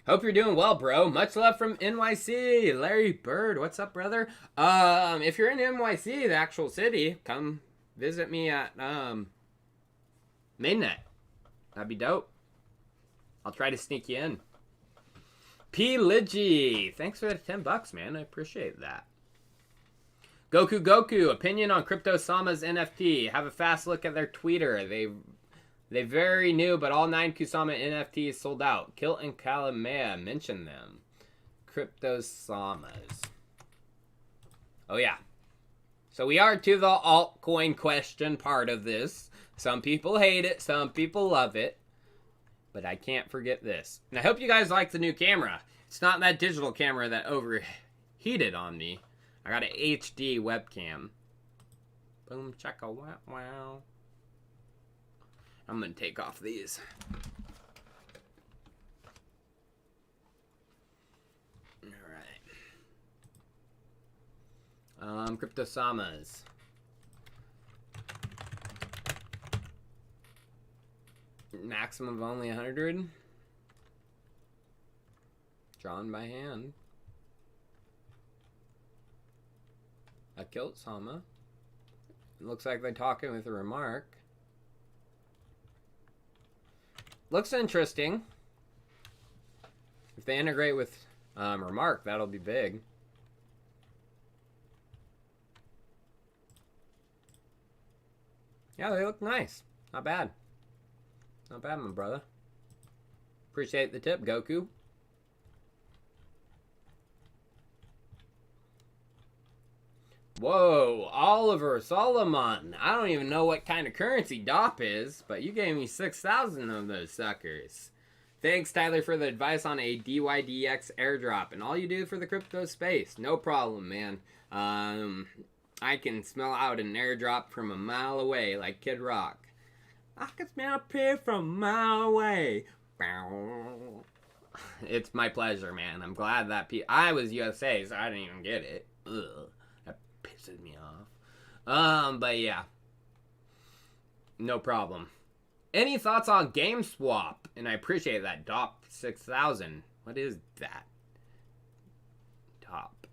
S1: Hope you're doing well, bro. Much love from NYC. Larry Bird, what's up, brother? If you're in NYC, the actual city, come visit me at Mainnet. That'd be dope. I'll try to sneak you in. P. Lidgy. Thanks for the $10, man. I appreciate that. Goku. Opinion on Kusama's NFT. Have a fast look at their Twitter. They very new, but all 9 Kusama NFTs sold out. Kilt and Kalamea mentioned them. Cryptosamas. Oh, yeah. So we are to the altcoin question part of this. Some people hate it. Some people love it. But I can't forget this. And I hope you guys like the new camera. It's not that digital camera that overheated on me. I got an HD webcam. Boom, chaka, wow, wow. I'm going to take off these. Alright. Cryptosamas. Maximum of only 100. Drawn by hand. A Kilt Sama. It looks like they're talking with a remark. Looks interesting. If they integrate with remark, that'll be big. Yeah, they look nice. Not bad. Not bad, my brother. Appreciate the tip, Goku. Whoa, Oliver Solomon. I don't even know what kind of currency DOP is, but you gave me 6,000 of those suckers. Thanks, Tyler, for the advice on a Dydx airdrop and all you do for the crypto space. No problem, man. I can smell out an airdrop from a mile away like Kid Rock. I can smell pig from a mile away. It's my pleasure, man. I'm glad that I was USA, so I didn't even get it. Ugh. That pisses me off. But yeah. No problem. Any thoughts on GameSwap? And I appreciate that. DOP 6,000. What is that? DOP.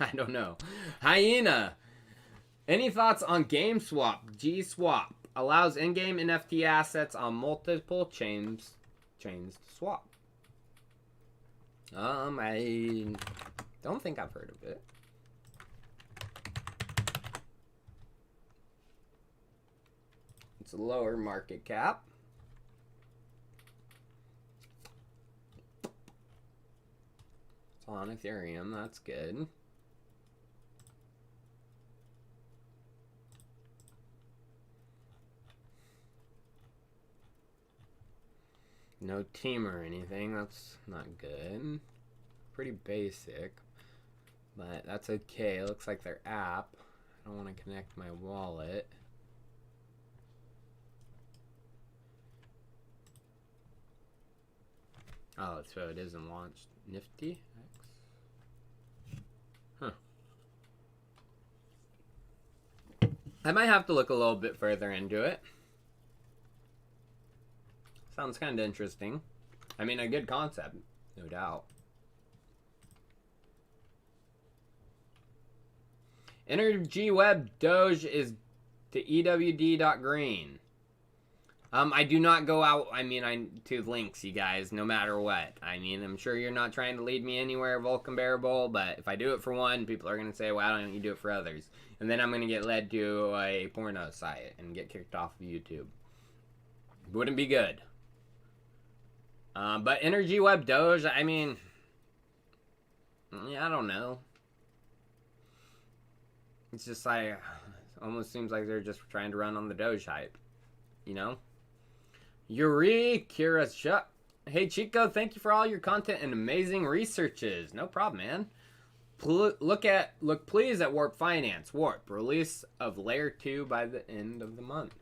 S1: I don't know. Hyena. Any thoughts on GameSwap? GSwap allows in-game NFT assets on multiple chains to swap. I don't think I've heard of it. It's a lower market cap. It's on Ethereum. That's good. No team or anything. That's not good. Pretty basic. But that's okay. It looks like their app. I don't want to connect my wallet. Oh, so it isn't launched. Nifty X. Huh. I might have to look a little bit further into it. Sounds kind of interesting. I mean, a good concept, no doubt. Energy Web Doge is to EWD.green. I do not go out, to links, you guys, no matter what. I mean, I'm sure you're not trying to lead me anywhere, Vulcan Bearable, but if I do it for one, people are going to say, well, why don't you do it for others? And then I'm going to get led to a porno site and get kicked off of YouTube. Wouldn't be good. But Energy Web Doge, I mean, yeah, I don't know. It's just like, it almost seems like they're just trying to run on the Doge hype, you know? Yuri Kirasha. Hey, Chico, thank you for all your content and amazing researches. No problem, man. Look please at Warp Finance. Warp, release of Layer 2 by the end of the month.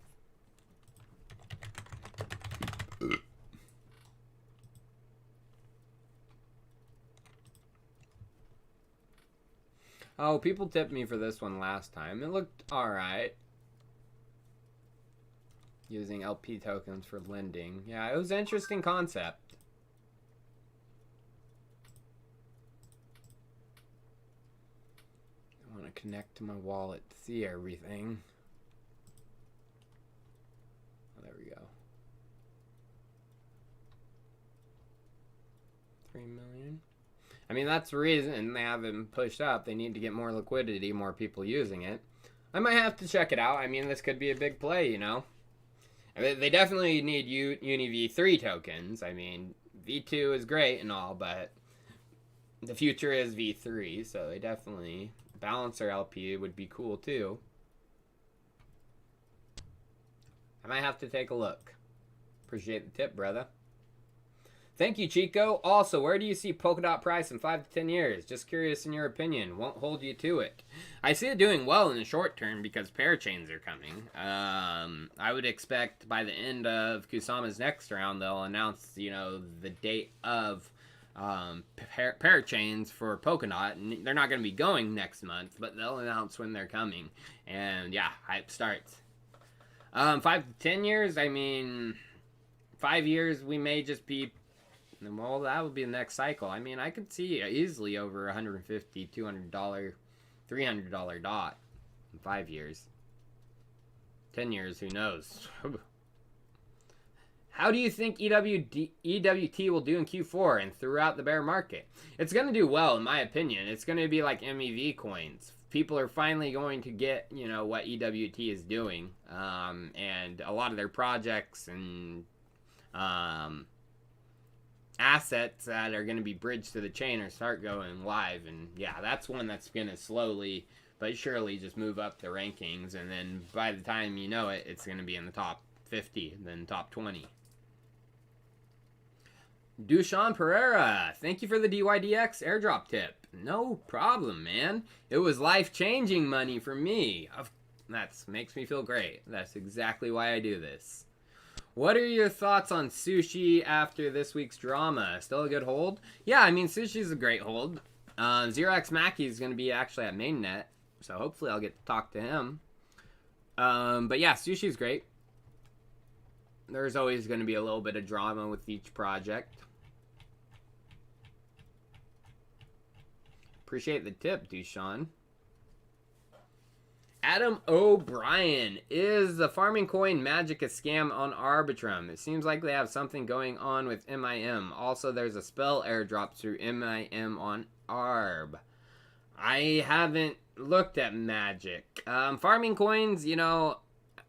S1: Oh, people tipped me for this one last time. It looked alright. Using LP tokens for lending. Yeah, it was an interesting concept. I want to connect to my wallet to see everything. I mean, that's the reason they haven't pushed up. They need to get more liquidity, more people using it. I might have to check it out. I mean, this could be a big play, you know? They definitely need Uni V3 tokens. I mean, V2 is great and all, but the future is V3, so they definitely... Balancer LP would be cool, too. I might have to take a look. Appreciate the tip, brother. Thank you, Chico. Also, where do you see Polkadot price in 5 to 10 years? Just curious in your opinion. Won't hold you to it. I see it doing well in the short term because Parachains are coming. I would expect by the end of Kusama's next round, they'll announce, you know, the date of Parachains for Polkadot. And they're not going to be going next month, but they'll announce when they're coming. And yeah, hype starts. 5 to 10 years, I mean, 5 years we may just be... Well, that would be the next cycle. I mean, I could see easily over $150, $200, $300 dot in 5 years. 10 years, who knows? How do you think EWT will do in Q4 and throughout the bear market? It's going to do well, in my opinion. It's going to be like MEV coins. People are finally going to get, you know, what EWT is doing. And a lot of their projects and... assets that are going to be bridged to the chain or start going live, and yeah, that's one that's going to slowly but surely just move up the rankings, and then by the time you know it, it's going to be in the top 50, then top 20. Dushan Pereira, thank you for the DYDX airdrop tip. No problem, man. It was life-changing money for me. That makes me feel great. That's exactly why I do this. What are your thoughts on sushi after this week's drama? Still a good hold? Yeah, I mean, sushi's a great hold. Xerox Mackie is going to be actually at mainnet, so hopefully I'll get to talk to him. But yeah, sushi's great. There's always going to be a little bit of drama with each project. Appreciate the tip, Dushan. Adam O'Brien, is the farming coin magic a scam on Arbitrum? It seems like they have something going on with MIM. Also, there's a spell airdrop through MIM on ARB. I haven't looked at magic. Farming coins, you know,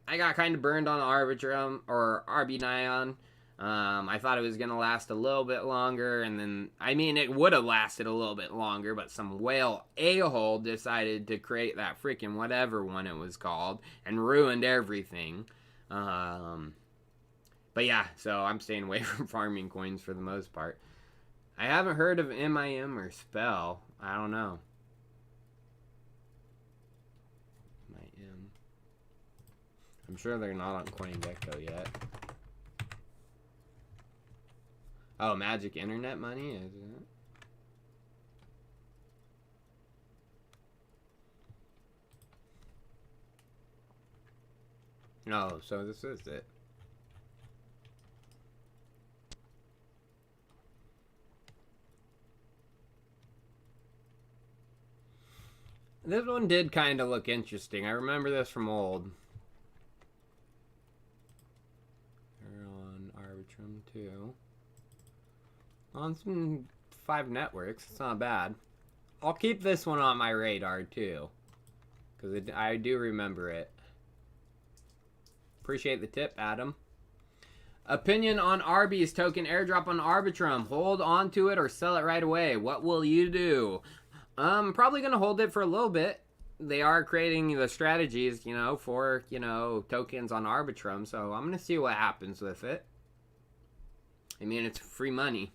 S1: I got kind of burned on Arbitrum or RB9. I thought it was going to last a little bit longer, and then, I mean, it would have lasted a little bit longer, but some whale a-hole decided to create that freaking whatever one it was called, and ruined everything. But yeah, so I'm staying away from farming coins for the most part. I haven't heard of MIM or Spell. I don't know. MIM. I'm sure they're not on CoinGecko yet. Oh, Magic Internet Money, is it? Oh, so this is it. This one did kind of look interesting. I remember this from old. They're on Arbitrum too. On some 5 networks, it's not bad. I'll keep this one on my radar too, because I do remember it. Appreciate the tip, Adam. Opinion on Arby's token airdrop on Arbitrum. Hold on to it or sell it right away. What will you do? I'm probably going to hold it for a little bit. They are creating the strategies, you know, for, you know, tokens on Arbitrum, so I'm going to see what happens with it. I mean, it's free money.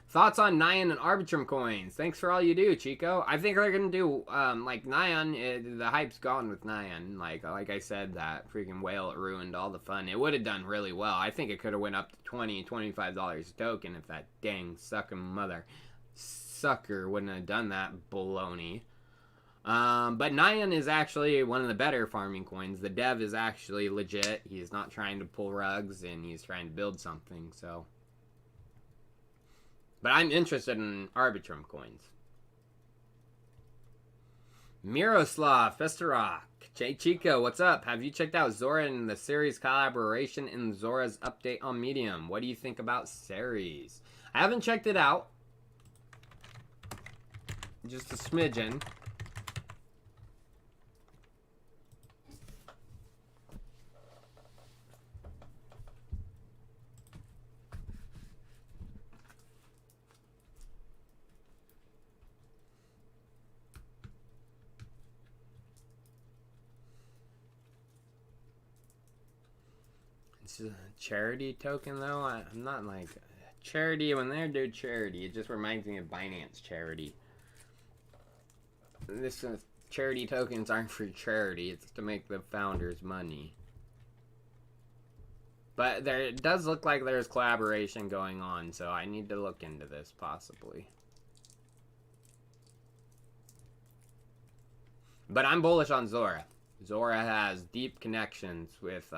S1: Thoughts on Nyan and Arbitrum coins? Thanks for all you do, Chico. I think they're going to do, like, Nyan, the hype's gone with Nyan. Like I said, that freaking whale, it ruined all the fun. It would have done really well. I think it could have went up to $20, $25 a token if that dang sucking mother sucker wouldn't have done that baloney. But Nyan is actually one of the better farming coins. The dev is actually legit. He's not trying to pull rugs, and he's trying to build something, so... But I'm interested in Arbitrum coins. Miroslav Festerok. Chico, what's up? Have you checked out Zora and the series collaboration in Zora's update on Medium? What do you think about series? I haven't checked it out. Just a smidgen. It's a charity token, though. I'm not like charity. When they do charity, it just reminds me of Binance charity. This charity tokens aren't for charity. It's to make the founders money. But it does look like there's collaboration going on, so I need to look into this possibly. But I'm bullish on Zora. Zora has deep connections with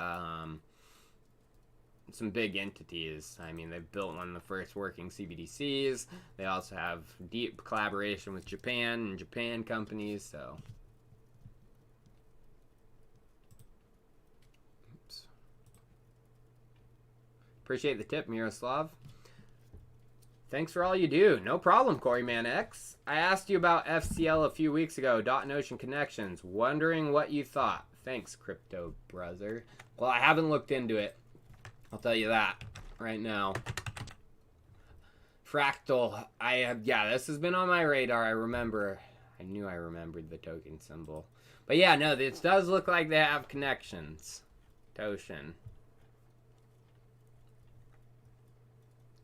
S1: some big entities. I mean, they've built one of the first working CBDCs. They also have deep collaboration with Japan and Japan companies, so. Oops. Appreciate the tip, Miroslav. Thanks for all you do. No problem, Coreyman X. I asked you about FCL a few weeks ago, Dot and Ocean Connections. Wondering what you thought. Thanks, Crypto Brother. Well, I haven't looked into it. I'll tell you that right now. Fractal. Yeah, this has been on my radar. I remember. I knew I remembered the token symbol. But yeah, no, this does look like they have connections. Toshin.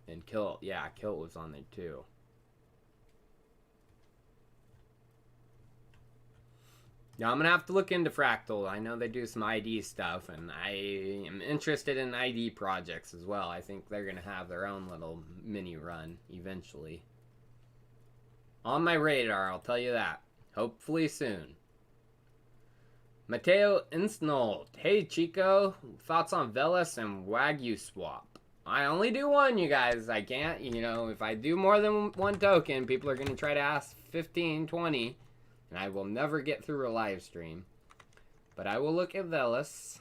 S1: And Kilt. Yeah, Kilt was on there too. Now, I'm going to have to look into Fractal. I know they do some ID stuff, and I am interested in ID projects as well. I think they're going to have their own little mini run eventually. On my radar, I'll tell you that. Hopefully soon. Mateo Insnold. Hey, Chico. Thoughts on Velas and Wagyu swap? I only do one, you guys. I can't, if I do more than one token, people are going to try to ask 15, 20. And I will never get through a live stream. But I will look at Velas.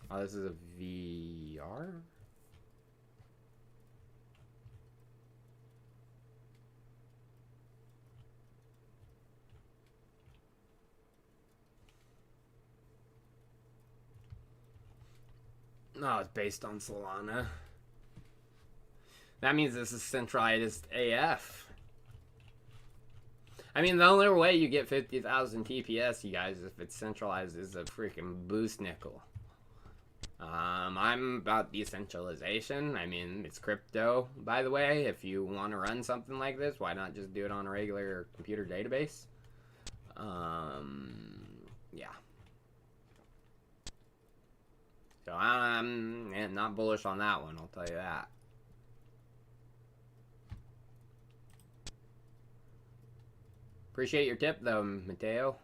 S1: Oh, this is a VR? No, it's based on Solana. That means this is centralized AF. I mean, the only way you get 50,000 TPS, you guys, if it's centralized, is a freaking boost nickel. I'm about decentralization. I mean, it's crypto, by the way. If you want to run something like this, why not just do it on a regular computer database? Yeah. So I'm not bullish on that one, I'll tell you that. Appreciate your tip, though, Mateo.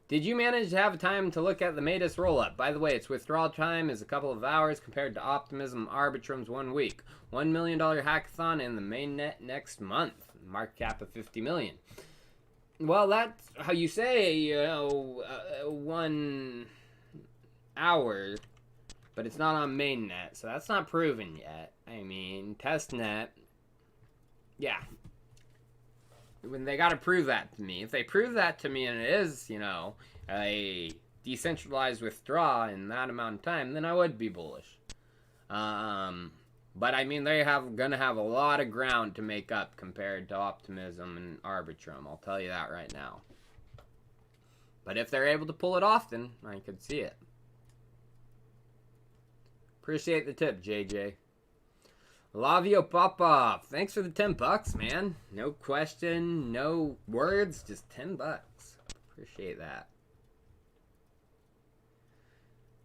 S1: Did you manage to have time to look at the Matus roll-up? By the way, its withdrawal time is a couple of hours compared to Optimism Arbitrum's 1 week. $1 million hackathon in the mainnet next month. Market cap of $50 million. Well, that's how you say, 1 hour, but it's not on mainnet, so that's not proven yet. I mean, testnet, yeah. When they gotta prove that to me. If they prove that to me and it is, a decentralized withdrawal in that amount of time, then I would be bullish. But I mean, gonna have a lot of ground to make up compared to Optimism and Arbitrum. I'll tell you that right now. But if they're able to pull it off, then I could see it. Appreciate the tip, JJ. Lavio Popov, thanks for the $10, man. No question, no words, just $10. Appreciate that.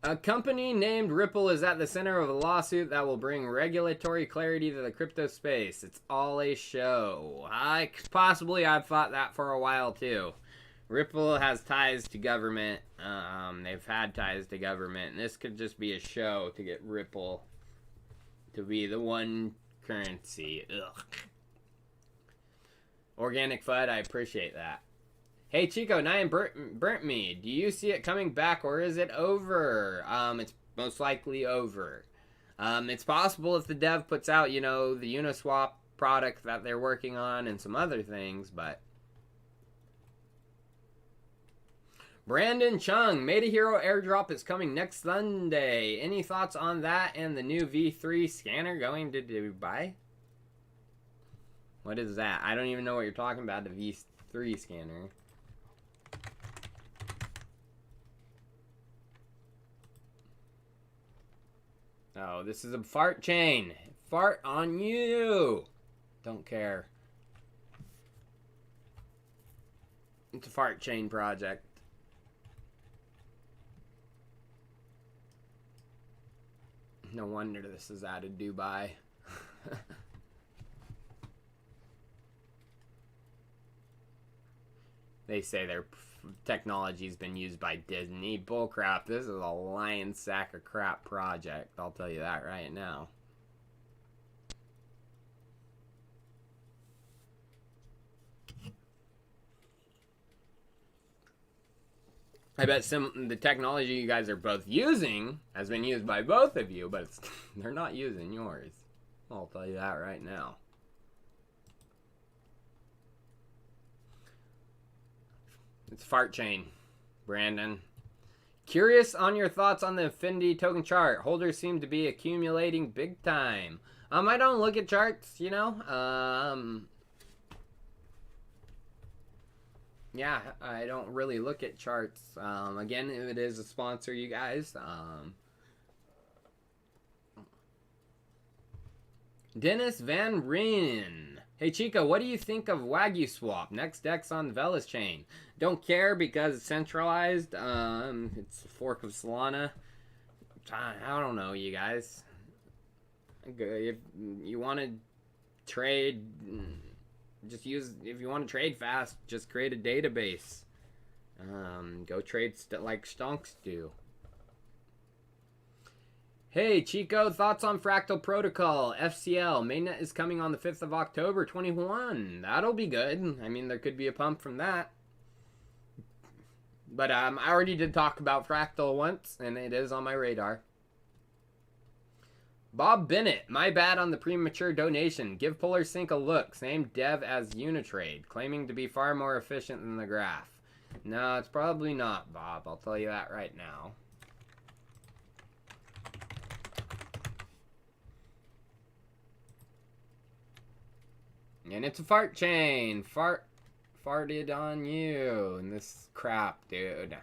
S1: A company named Ripple is at the center of a lawsuit that will bring regulatory clarity to the crypto space. It's all a show. I've thought that for a while too. Ripple has ties to government. They've had ties to government, and this could just be a show to get Ripple to be the one currency. Ugh. Organic FUD, I appreciate that. Hey Chico, Nyan burnt me. Do you see it coming back or is it over? It's most likely over. It's possible if the dev puts out, you know, the Uniswap product that they're working on and some other things, but... Brandon Chung, Made a Hero airdrop is coming next Sunday. Any thoughts on that and the new V3 scanner going to Dubai? What is that? I don't even know what you're talking about, the V3 scanner. Oh, this is a fart chain. Fart on you. Don't care. It's a fart chain project. No wonder this is out of Dubai. They say their technology's been used by Disney. Bullcrap. This is a lion sack of crap project. I'll tell you that right now. I bet the technology you guys are both using has been used by both of you, but they're not using yours. I'll tell you that right now. It's fart chain, Brandon. Curious on your thoughts on the Infinity token chart. Holders seem to be accumulating big time. I don't look at charts, you know. Yeah, I don't really look at charts. Again, it is a sponsor, you guys. Dennis Van Ryn. Hey Chico, what do you think of Wagyu Swap? Next DEX on Velas chain. Don't care because it's centralized. It's a fork of Solana. I don't know, you guys. If you want to trade, just use. If you want to trade fast, just create a database. Go trade like stonks do. Hey Chico, thoughts on Fractal Protocol, FCL. Mainnet is coming on the 5th of October 21. That'll be good. I mean, there could be a pump from that. But I already did talk about Fractal once, and it is on my radar. Bob Bennett, my bad on the premature donation. Give PolarSync a look. Same dev as Unitrade, claiming to be far more efficient than the graph. No, it's probably not, Bob. I'll tell you that right now. And it's a fart chain. Farted on you. And this crap, dude.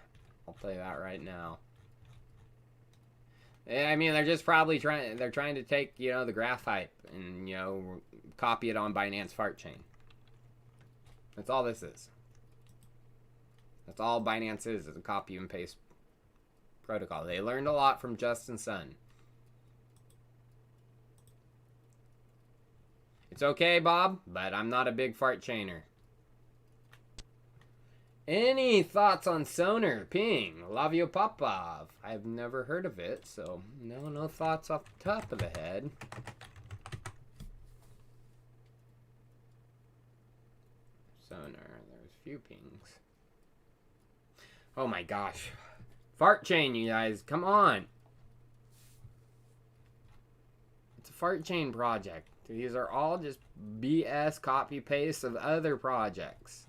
S1: I'll tell you that right now. I mean, they're just probably trying to take, you know, the graph hype and, you know, copy it on Binance fart chain. That's all this is. That's all Binance is a copy and paste protocol. They learned a lot from Justin Sun. It's okay, Bob, but I'm not a big fart chainer. Any thoughts on Sonar? Ping. Lavio Popov. I've never heard of it, so no thoughts off the top of the head. Sonar. There's a few pings. Oh my gosh. Fart chain, you guys. Come on. It's a fart chain project. These are all just BS copy-paste of other projects.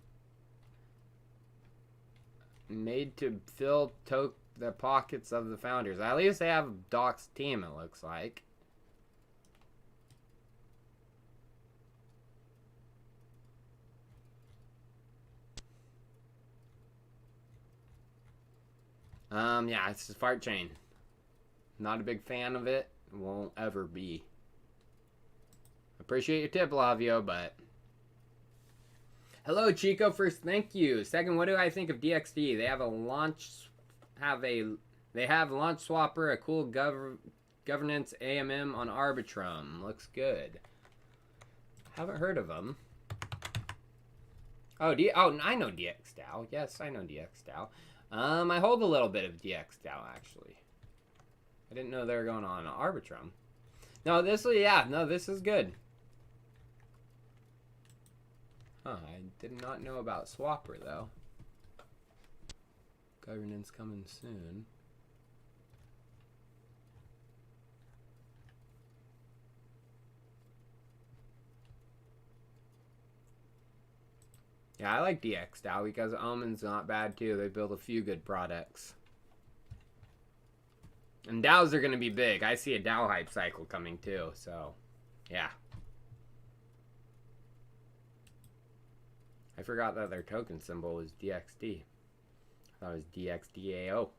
S1: Made to fill the pockets of the founders. At least they have Doc's team, it looks like. Yeah, it's a fart chain. Not a big fan of it. Won't ever be. Appreciate your tip, Lavio, but... Hello, Chico. First, thank you. Second, what do I think of DXD? They have launch swapper, a cool governance AMM on Arbitrum. Looks good. Haven't heard of them. Oh, I know DXDAO. Yes, I know DXDAO. I hold a little bit of DXDAO, actually. I didn't know they were going on Arbitrum. No, this is good. Huh, I did not know about Swapper, though. Governance coming soon. Yeah, I like DX DAO because Omen's not bad too. They build a few good products. And DAOs are going to be big. I see a DAO hype cycle coming too, so yeah. I forgot that their token symbol was DXD. I thought it was DXDAO.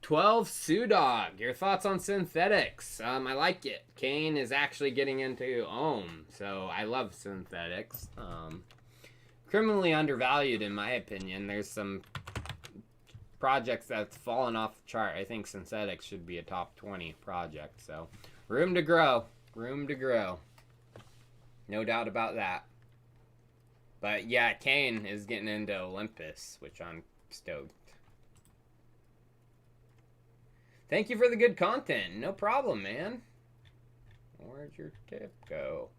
S1: 12 Sudog, your thoughts on synthetics? I like it. Kane is actually getting into Ohm, so I love synthetics. Criminally undervalued in my opinion. There's some projects that's fallen off the chart. I think synthetics should be a top 20 project, so room to grow. Room to grow. No doubt about that. But yeah, Kane is getting into Olympus, which I'm stoked. Thank you for the good content. No problem, man. Where'd your tip go?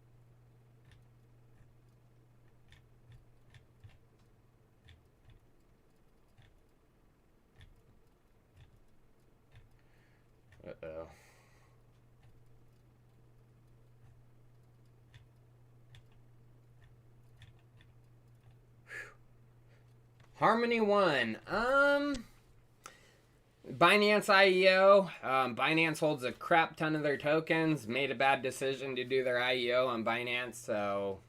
S1: Uh-oh. Harmony 1. Binance IEO. Binance holds a crap ton of their tokens. Made a bad decision to do their IEO on Binance, so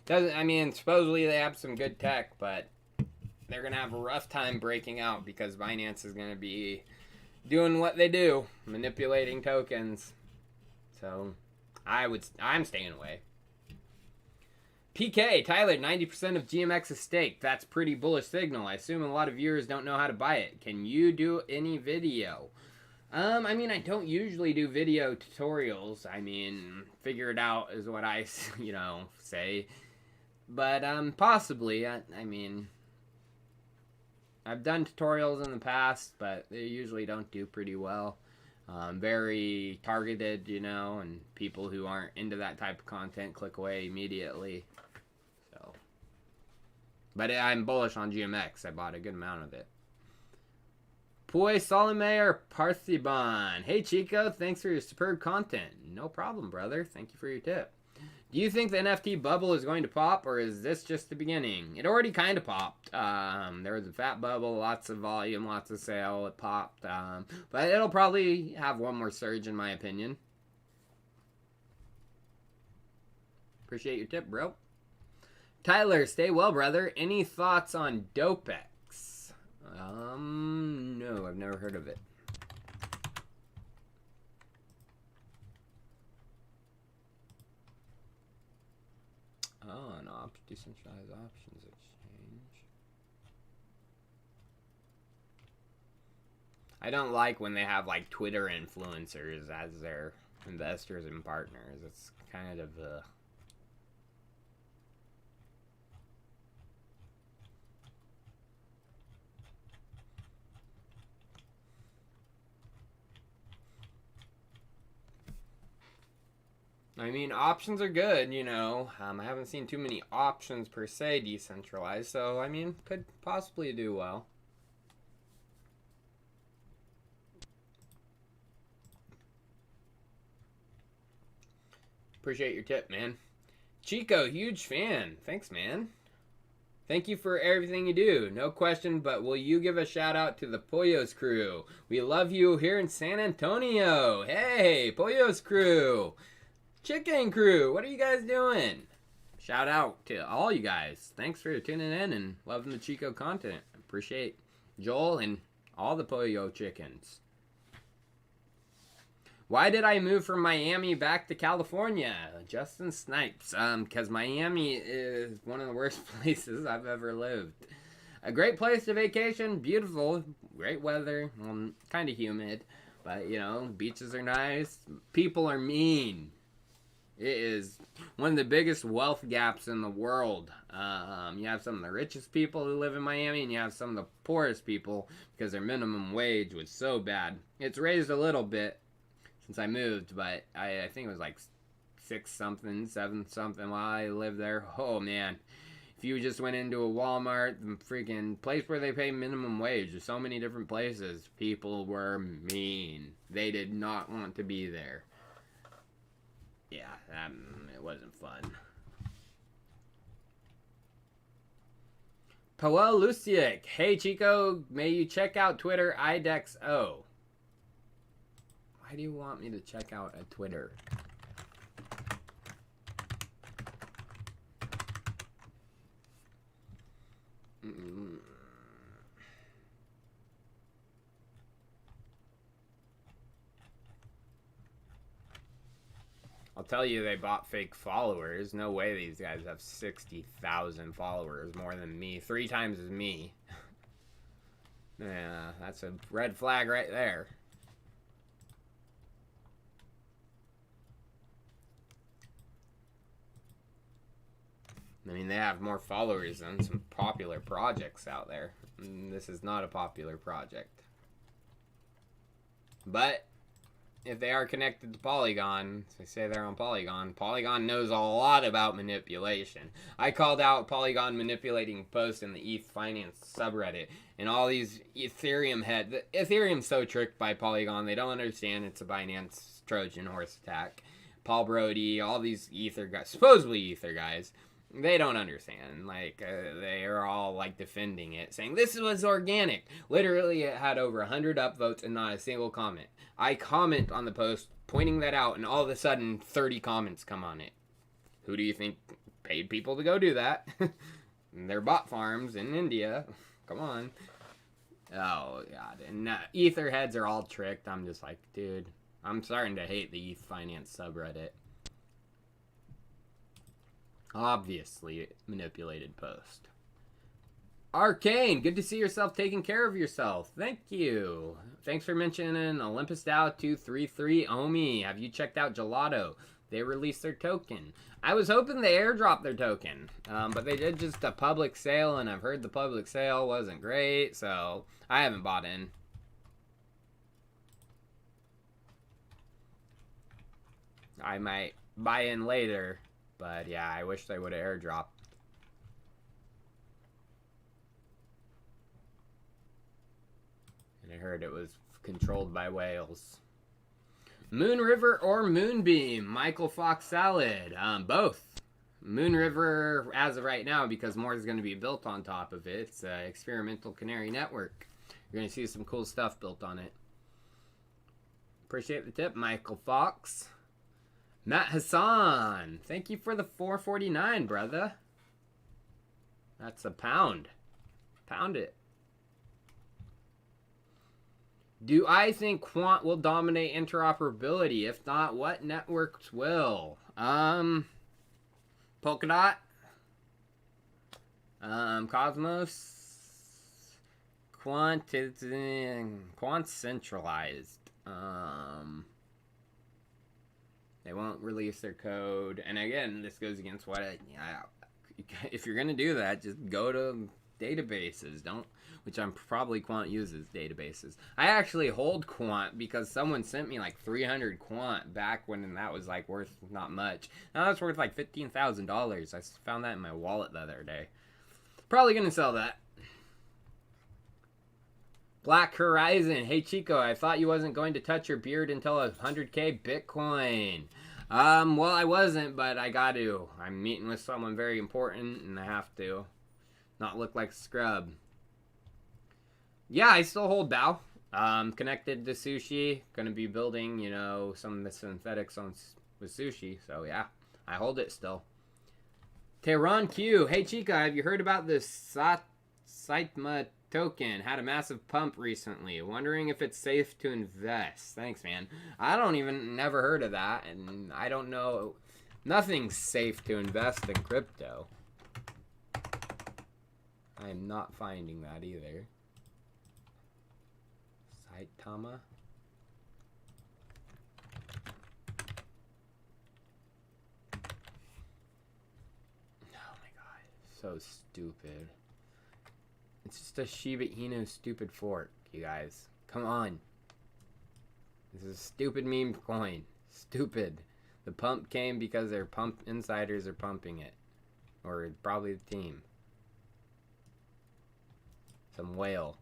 S1: I mean, supposedly they have some good tech, but they're gonna have a rough time breaking out because Binance is gonna be doing what they do, manipulating tokens. So I'm staying away. PK, Tyler, 90% of GMX is staked. That's pretty bullish signal. I assume a lot of viewers don't know how to buy it. Can you do any video? I mean, I don't usually do video tutorials. I mean, figure it out is what I, say. But, possibly. I mean, I've done tutorials in the past, but they usually don't do pretty well. Very targeted, and people who aren't into that type of content click away immediately. So, but I'm bullish on GMX. I bought a good amount of it. Poi Salome or Parthiban. Hey Chico, thanks for your superb content. No problem, brother. Thank you for your tip. Do you think the NFT bubble is going to pop, or is this just the beginning? It already kind of popped. There was a fat bubble, lots of volume, lots of sale. It popped. But it'll probably have one more surge, in my opinion. Appreciate your tip, bro. Tyler, stay well, brother. Any thoughts on DopeX? No, I've never heard of it. Oh, an decentralized options exchange. I don't like when they have like Twitter influencers as their investors and partners. It's kind of I mean, options are good, I haven't seen too many options per se decentralized, so, I mean, could possibly do well. Appreciate your tip, man. Chico, huge fan. Thanks, man. Thank you for everything you do. No question, but will you give a shout out to the Pollos crew? We love you here in San Antonio. Hey, Pollos crew. Chicken crew, what are you guys doing? Shout out to all you guys. Thanks for tuning in and loving the Chico content. Appreciate Joel and all the Pollo chickens. Why did I move from Miami back to California? Justin Snipes. Because Miami is one of the worst places I've ever lived. A great place to vacation, beautiful, great weather, kind of humid, but beaches are nice. People are mean. It is one of the biggest wealth gaps in the world. You have some of the richest people who live in Miami, and you have some of the poorest people because their minimum wage was so bad. It's raised a little bit since I moved, but I think it was like 6 something, 7 something while I lived there. Oh man. If you just went into a Walmart, the freaking place where they pay minimum wage, there's so many different places, people were mean. They did not want to be there. Yeah, it wasn't fun. Powell Lucic. Hey Chico, may you check out Twitter IDEXO. Why do you want me to check out a Twitter? I'll tell you, they bought fake followers. No way these guys have 60,000 followers, more than me. 3 times as me. Yeah, that's a red flag right there. I mean, they have more followers than some popular projects out there. This is not a popular project. But if they are connected to Polygon, they say they're on Polygon. Polygon knows a lot about manipulation. I called out Polygon manipulating posts in the ETH Finance subreddit, and all these Ethereum heads. Ethereum's so tricked by Polygon, they don't understand it's a Binance Trojan horse attack. Paul Brody, all these Ether guys, supposedly Ether guys, they don't understand. Like, they are all, like, defending it, saying, this was organic. Literally, it had over 100 upvotes and not a single comment. I comment on the post, pointing that out, and all of a sudden, 30 comments come on it. Who do you think paid people to go do that? They're bot farms in India. Come on. Oh, God. And Ether heads are all tricked. I'm just like, dude, I'm starting to hate the ETH Finance subreddit. Obviously manipulated post. Arcane, good to see yourself taking care of yourself. Thank you. Thanks for mentioning Olympus DAO 233 Omi. Have you checked out Gelato? They released their token. I was hoping they airdropped their token, but they did just a public sale, and I've heard the public sale wasn't great, so I haven't bought in. I might buy in later. But yeah, I wish they would have airdropped. And I heard it was controlled by whales. Moon River or Moonbeam? Michael Fox Salad. Both. Moon River, as of right now, because more is going to be built on top of it. It's an experimental canary network. You're going to see some cool stuff built on it. Appreciate the tip, Michael Fox. Matt Hassan, thank you for the $4.49, brother. That's a pound. Pound it. Do I think Quant will dominate interoperability? If not, what networks will? Polkadot? Cosmos? Quant is Quant's centralized. They won't release their code. And again, this goes against what if you're going to do that, just go to databases. Don't, which I'm probably Quant uses databases. I actually hold Quant because someone sent me like 300 Quant back when that was like worth not much. Now it's worth like $15,000. I found that in my wallet the other day. Probably going to sell that. Black Horizon. Hey, Chico, I thought you wasn't going to touch your beard until 100K Bitcoin. Well, I wasn't, but I got to. I'm meeting with someone very important, and I have to not look like a scrub. Yeah, I still hold DAO. Connected to Sushi. Going to be building, you know, some of the synthetics on with Sushi. So, yeah, I hold it still. Tehran Q. Hey, Chica, have you heard about this Saitama token? Had a massive pump recently. Wondering if it's safe to invest. Thanks, man. I don't even never heard of that, and I don't know. Nothing's safe to invest in crypto. I am not finding that either. Saitama. Oh my god, so stupid. It's just a Shiba Inu stupid fork, you guys. Come on. This is a stupid meme coin. Stupid. The pump came because their insiders are pumping it. Or probably the team. Some whale.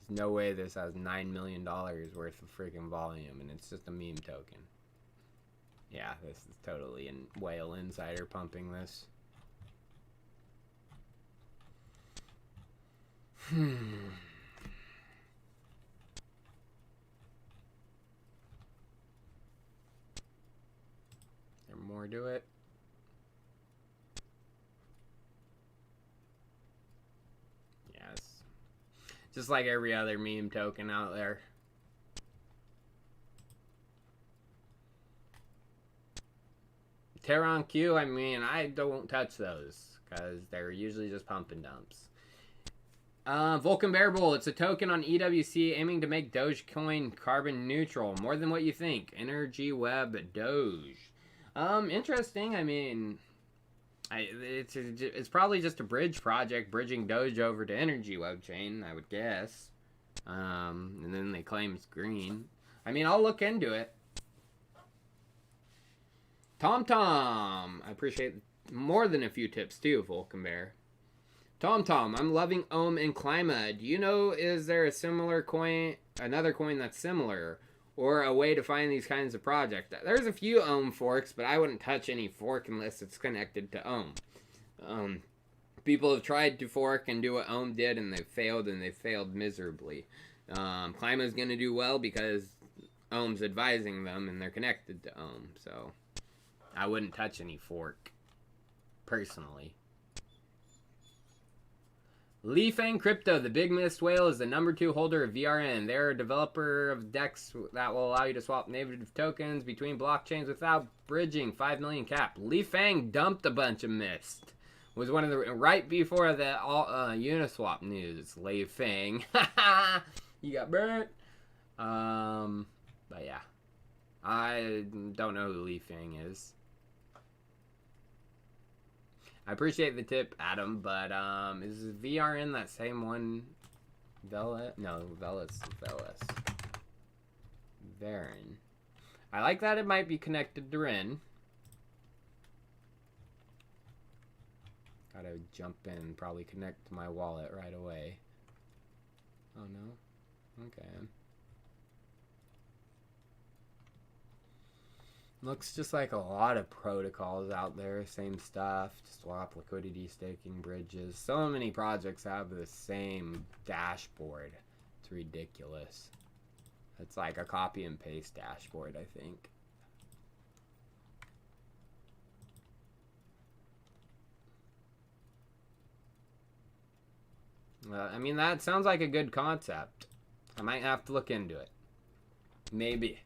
S1: There's no way this has $9 million worth of freaking volume, and it's just a meme token. Yeah, this is totally a whale insider pumping this. There more to it? Yes. Just like every other meme token out there. Terran Q, I mean, I don't touch those because they're usually just pump and dumps. Vulcan Bearable, it's a token on EWC aiming to make Dogecoin carbon neutral. More than what you think. Energy Web Doge. Interesting. I mean, it's probably just a bridge project bridging Doge over to Energy Web Chain, I would guess. And then they claim it's green. I mean, I'll look into it. Tom, I appreciate more than a few tips too, Vulcan Bear. Tom, I'm loving Ohm and Klima. Do you know, is there a similar coin, another coin that's similar, or a way to find these kinds of projects? There's a few Ohm forks, but I wouldn't touch any fork unless it's connected to Ohm. People have tried to fork and do what Ohm did, and they failed miserably. Klima's going to do well because Ohm's advising them, and they're connected to Ohm, so I wouldn't touch any fork, personally. Lifang Crypto, the big missed whale, is the #2 holder of VRN. They're a developer of DEX that will allow you to swap native tokens between blockchains without bridging. 5 million cap. Lifang dumped a bunch of mist. Was one of the right before the Uniswap news. Lifang, you got burnt. But yeah, I don't know who Lifang is. I appreciate the tip, Adam, but is VRN that same one? Velas? No, Velas. Varen. I like that it might be connected to Ren. Gotta jump in, probably connect to my wallet right away. Oh no? Okay. Looks just like a lot of protocols out there, same stuff, swap, liquidity, staking, bridges. So many projects have the same dashboard. It's ridiculous. It's like a copy and paste dashboard, I think. I mean, that sounds like a good concept. I might have to look into it. Maybe.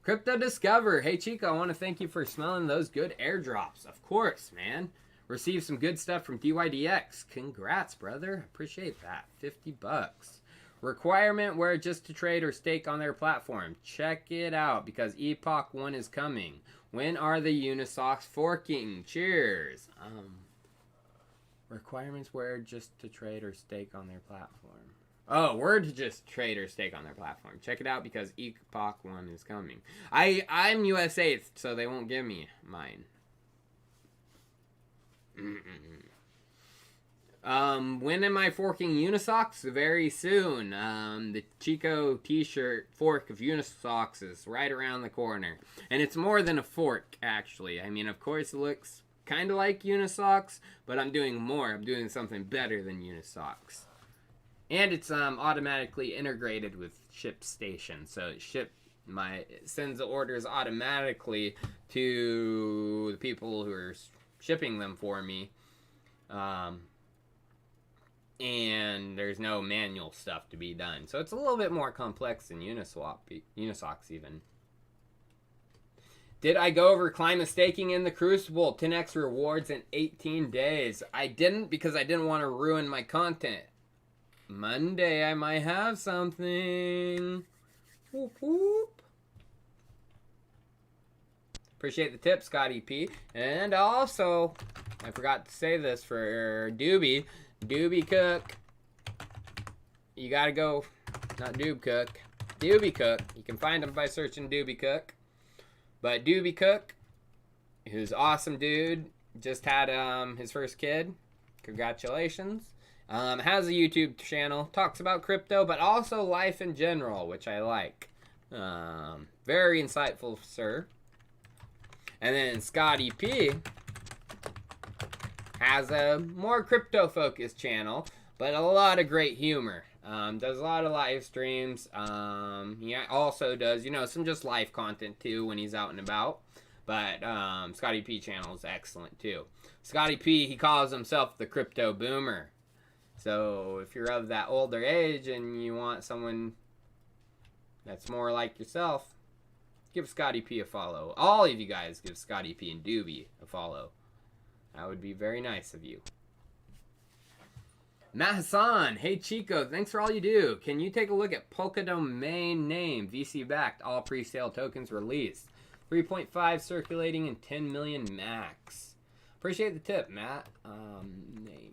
S1: Crypto Discover. Hey, Chico, I want to thank you for smelling those good airdrops. Of course, man. Received some good stuff from Dydx. Congrats, brother. Appreciate that. $50. Requirement where just to trade or stake on their platform. Check it out because Epoch 1 is coming. When are the Unisocks forking? Cheers. Requirements where just to trade or stake on their platform. Oh, we're to just trade or stake on their platform. Check it out because Epoch 1 is coming. I'm US 8th, so they won't give me mine. When am I forking Unisocks? Very soon. The Chico t-shirt fork of Unisocks is right around the corner. And it's more than a fork, actually. I mean, of course it looks kind of like Unisocks, but I'm doing more. I'm doing something better than Unisocks. And it's automatically integrated with ShipStation, so it sends the orders automatically to the people who are shipping them for me, and there's no manual stuff to be done. So it's a little bit more complex than Unisocks even. Did I go over climate staking in the Crucible? 10x rewards in 18 days. I didn't because I didn't want to ruin my content. Monday, I might have something. Whoop, whoop. Appreciate the tip, Scotty P. And also, I forgot to say this for Doobie Cook. You gotta go, not Doob Cook, Doobie Cook. You can find him by searching Doobie Cook. But Doobie Cook, who's awesome dude. Just had his first kid. Congratulations. Has a YouTube channel. Talks about crypto, but also life in general, which I like. Very insightful, sir. And then Scotty P has a more crypto-focused channel, but a lot of great humor. Does a lot of live streams. He also does, some just life content too when he's out and about. But Scotty P channel is excellent too. Scotty P, he calls himself the crypto boomer. So if you're of that older age and you want someone that's more like yourself, give Scotty P a follow. All of you guys give Scotty P and Doobie a follow. That would be very nice of you. Matt Hassan, hey Chico, thanks for all you do. Can you take a look at Polka domain name, VC backed, all pre-sale tokens released, 3.5 circulating and 10 million max. Appreciate the tip, Matt. Name.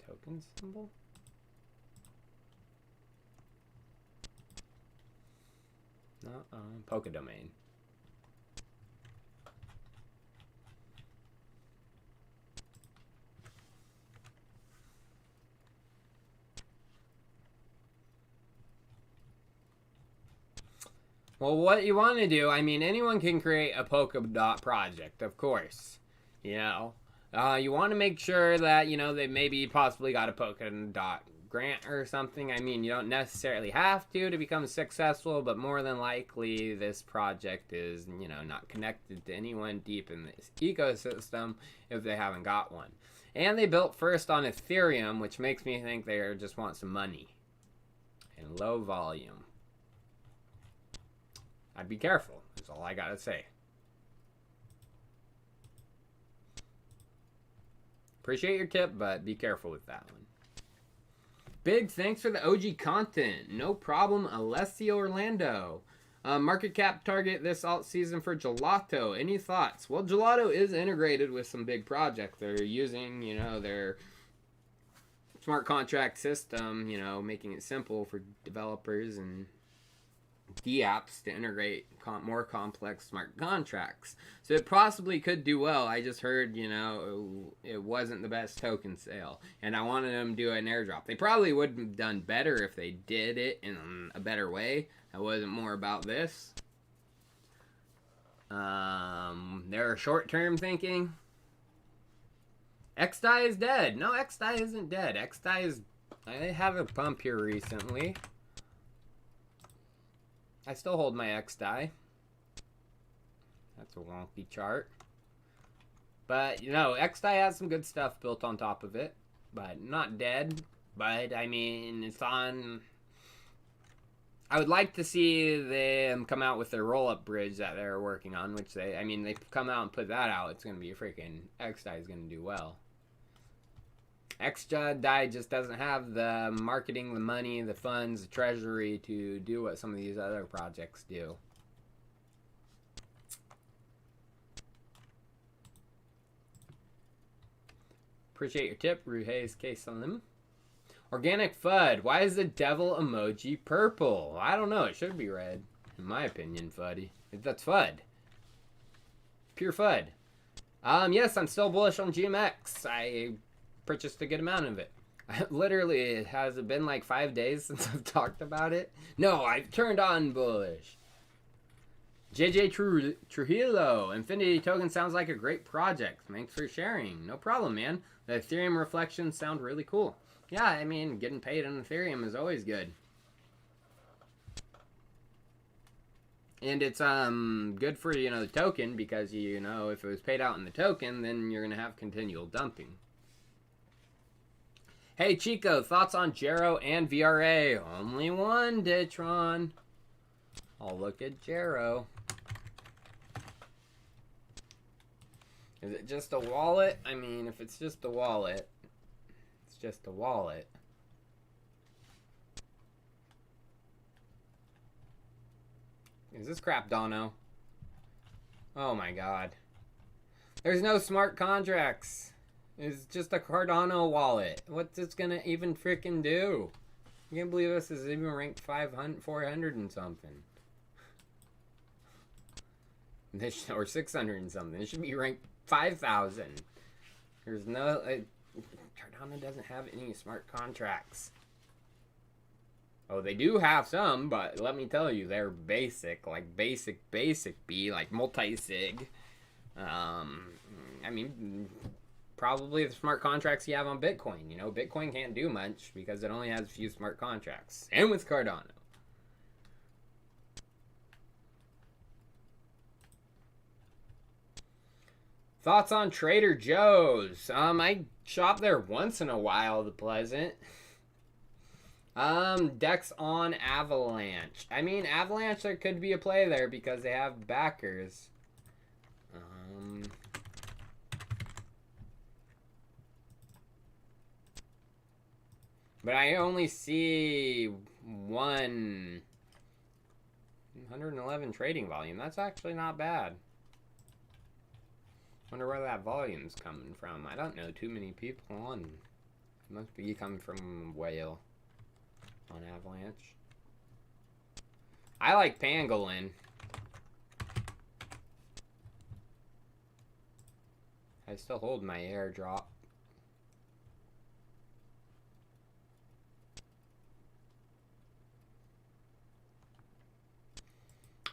S1: Token symbol. No, Polka domain. Well, what you want to do, anyone can create a Polkadot project, of course. You want to make sure that, they maybe possibly got a Polkadot grant or something. You don't necessarily have to become successful, but more than likely this project is, not connected to anyone deep in this ecosystem if they haven't got one. And they built first on Ethereum, which makes me think they just want some money and low volume. I'd be careful. That's all I gotta say. Appreciate your tip, but be careful with that one. Big thanks for the OG content. No problem, Alessio Orlando. Market cap target this alt season for Gelato. Any thoughts? Well, Gelato is integrated with some big projects. They're using, their smart contract system, making it simple for developers and apps to integrate more complex smart contracts. So it possibly could do well. I just heard, it wasn't the best token sale. And I wanted them to do an airdrop. They probably would have done better if they did it in a better way. That wasn't more about this. They're short-term thinking. XDAI is dead. No, XDAI isn't dead. XDAI is... I had a bump here recently. I still hold my XDAI. That's a wonky chart. But, XDAI has some good stuff built on top of it. But not dead. But, it's on... I would like to see them come out with their roll-up bridge that they're working on, which they come out and put that out. It's going to be a freaking... XDAI is going to do well. XDAI just doesn't have the marketing, the money, the funds, the treasury to do what some of these other projects do. Appreciate your tip, Ruhei's case on them. Organic FUD. Why is the devil emoji purple? I don't know. It should be red. In my opinion, FUD. That's FUD. Pure FUD. Yes, I'm still bullish on GMX. I purchased a good amount of it. Literally, it has been like 5 days since I've talked about it. No, I've turned on bullish. JJ Trujillo. Infinity Token sounds like a great project. Thanks for sharing. No problem, man. The Ethereum reflections sound really cool. Yeah, getting paid on Ethereum is always good. And it's good for, the token because, if it was paid out in the token, then you're going to have continual dumping. Hey, Chico, thoughts on Jero and VRA? Only one, Ditron. I'll look at Jero. Is it just a wallet? If it's just a wallet, it's just a wallet. Is this crap Dono? Oh my god. There's no smart contracts. It's just a Cardano wallet. What's this gonna even freaking do? I can't believe this is even ranked 500, 400 and something. This, or 600 and something. It should be ranked 5,000. There's no... Cardano doesn't have any smart contracts. Oh, they do have some, but let me tell you, they're basic. Like basic B, like multi-sig. I mean, probably the smart contracts you have on Bitcoin. You know, Bitcoin can't do much because it only has a few smart contracts. And with Cardano. Thoughts on Trader Joe's? I shop there once in a while, the Pleasant. Dex on Avalanche. I mean, Avalanche, there could be a play there because they have backers. But I only see 111 trading volume. That's actually not bad. Wonder where that volume's coming from. I don't know too many people on. It must be coming from Whale on Avalanche. I like Pangolin. I still hold my airdrop.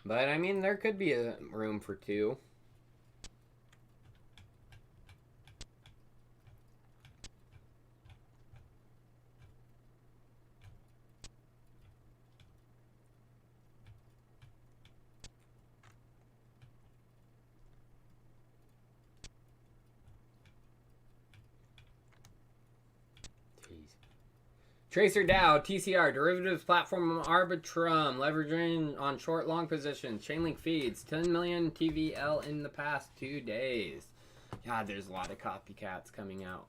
S1: But I mean, there could be a room for two. Tracer DAO, TCR, derivatives platform Arbitrum, leveraging on short long positions, Chainlink feeds, 10 million TVL in the past 2 days. God, there's a lot of copycats coming out.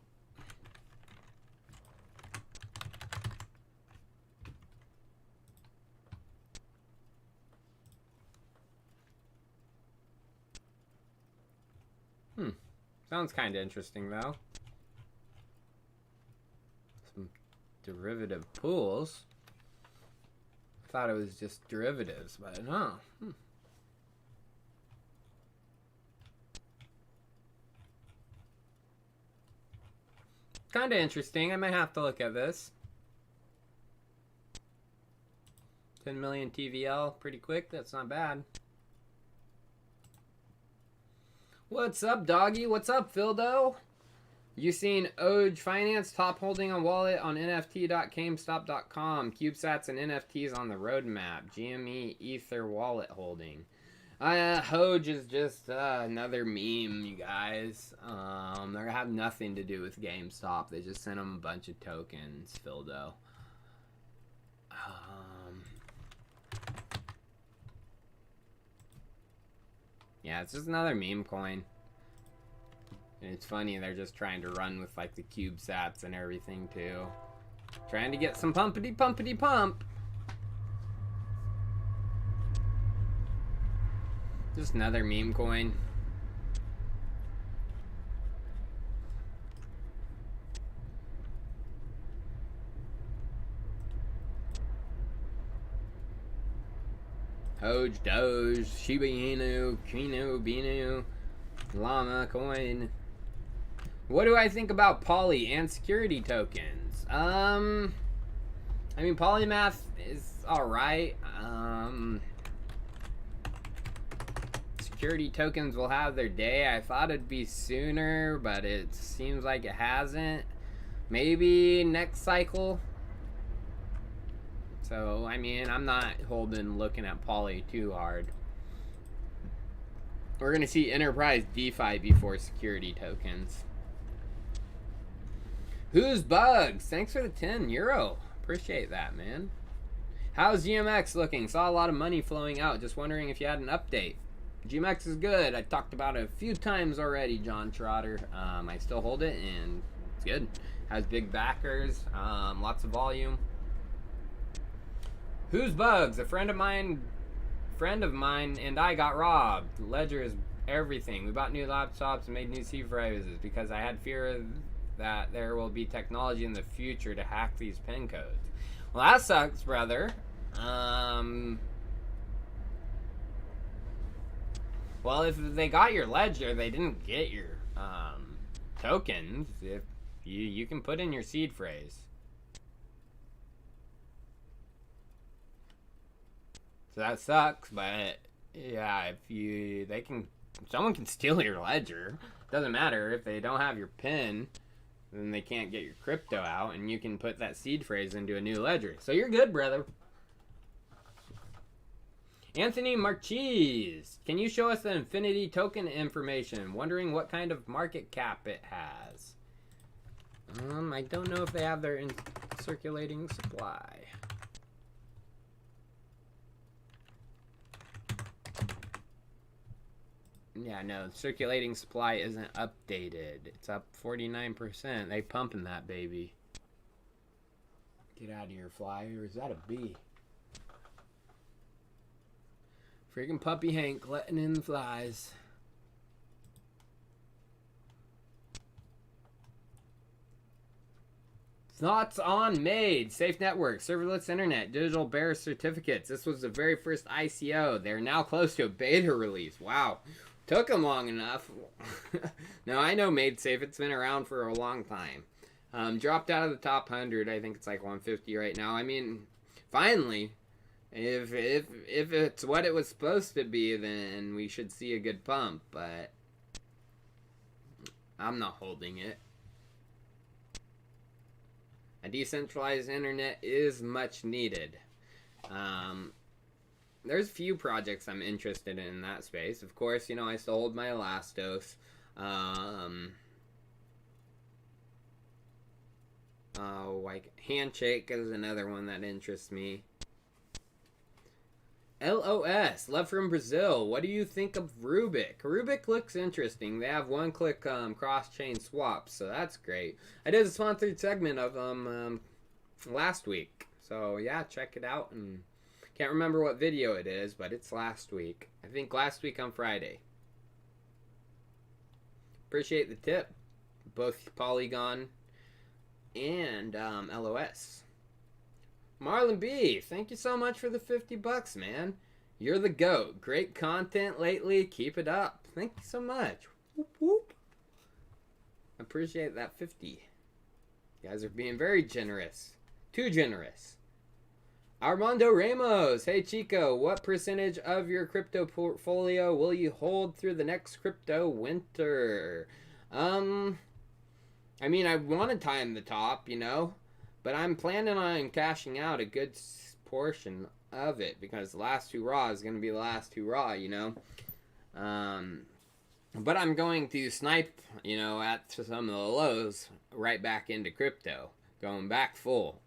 S1: Sounds kind of interesting though. Derivative pools. I thought it was just derivatives, but no. Kind of interesting. I might have to look at this. 10 million TVL, pretty quick. That's not bad. What's up, doggy? What's up, Phildo? You seen Oj Finance top holding on wallet on NFT.GameStop.com. CubeSats and NFTs on the roadmap. GME Ether wallet holding. Hoj is just another meme, you guys. They have nothing to do with GameStop. They just sent them a bunch of tokens, Phildo. Yeah, it's just another meme coin. And it's funny, they're just trying to run with like the CubeSats and everything too. Trying to get some pumpity pump. Just another meme coin. Hoj, Doge, Shiba Inu, Kino, Binu, Llama coin. What do I think about Poly and security tokens? I mean, Polymath is alright. Security tokens will have their day. I thought it'd be sooner, but it seems like it hasn't. Maybe next cycle. So, I mean, I'm not looking at Poly too hard. We're going to see enterprise DeFi before security tokens. Who's Bugs? Thanks for the €10. Appreciate that, man. How's GMX looking? Saw a lot of money flowing out. Just wondering if you had an update. GMX is good. I talked about it a few times already, John Trotter. I still hold it, and it's good. Has big backers, lots of volume. Who's Bugs? A friend of mine and I got robbed. Ledger is everything. We bought new laptops and made new C phrases because I had fear that there will be technology in the future to hack these pin codes. Well, that sucks, brother. Well, if they got your ledger, they didn't get your tokens. If you can put in your seed phrase. So that sucks, but yeah, someone can steal your ledger. Doesn't matter if they don't have your PIN, then they can't get your crypto out, and you can put that seed phrase into a new ledger. So you're good, brother. Anthony Marchese, can you show us the Infinity token information? Wondering what kind of market cap it has. I don't know if they have their circulating supply. Yeah, no, circulating supply isn't updated. It's up 49%. They pumping that baby. Get out of here, fly. Or is that a bee? Freaking Puppy Hank letting in the flies. Thoughts on MAID, Safe Network, Serverless Internet, Digital Bearer Certificates. This was the very first ICO. They're now close to a beta release. Wow. Took them long enough. No, I know MAID Safe. It's been around for a long time. Dropped out of the top 100. I think it's like 150 right now. I mean, finally, if it's what it was supposed to be, then we should see a good pump. But I'm not holding it. A decentralized internet is much needed. There's a few projects I'm interested in that space. Of course, you know, I sold my Elastos. Like Handshake is another one that interests me. LOS, Love from Brazil. What do you think of Rubik? Rubik looks interesting. They have one-click cross-chain swaps, so that's great. I did a sponsored segment of them last week, so yeah, check it out. And can't remember what video it is, but it's last week. I think last week on Friday. Appreciate the tip, both Polygon and LOS. Marlon B, thank you so much for the $50, man. You're the GOAT. Great content lately. Keep it up. Thank you so much. Whoop, whoop. Appreciate that 50. You guys are being very generous. Too generous. Armando Ramos. Hey, Chico. What percentage of your crypto portfolio will you hold through the next crypto winter? I mean, I want to time the top, you know. But I'm planning on cashing out a good portion of it because the last hurrah is going to be the last hurrah, you know. But I'm going to snipe, you know, at some of the lows right back into crypto, going back full.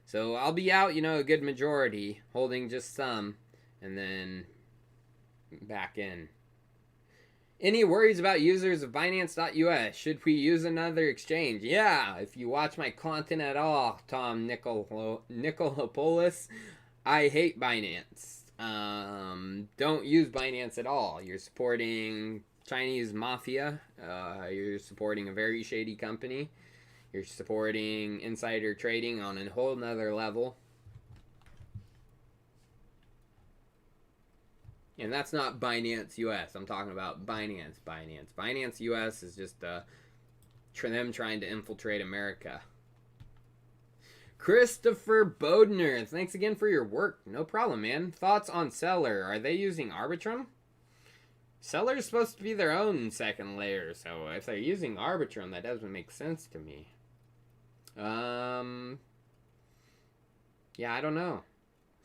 S1: So I'll be out, you know, a good majority, holding just some, and then back in. Any worries about users of Binance.us? Should we use another exchange? Yeah, if you watch my content at all, Tom Nicolopoulos, I hate Binance. Don't use Binance at all. You're supporting Chinese mafia. You're supporting a very shady company. You're supporting insider trading on a whole nother level. And that's not Binance US. I'm talking about Binance. Binance US is just them trying to infiltrate America. Christopher Bodner, thanks again for your work. No problem, man. Thoughts on Seller? Are they using Arbitrum? Seller is supposed to be their own second layer, so if they're using Arbitrum, that doesn't make sense to me. Yeah, I don't know.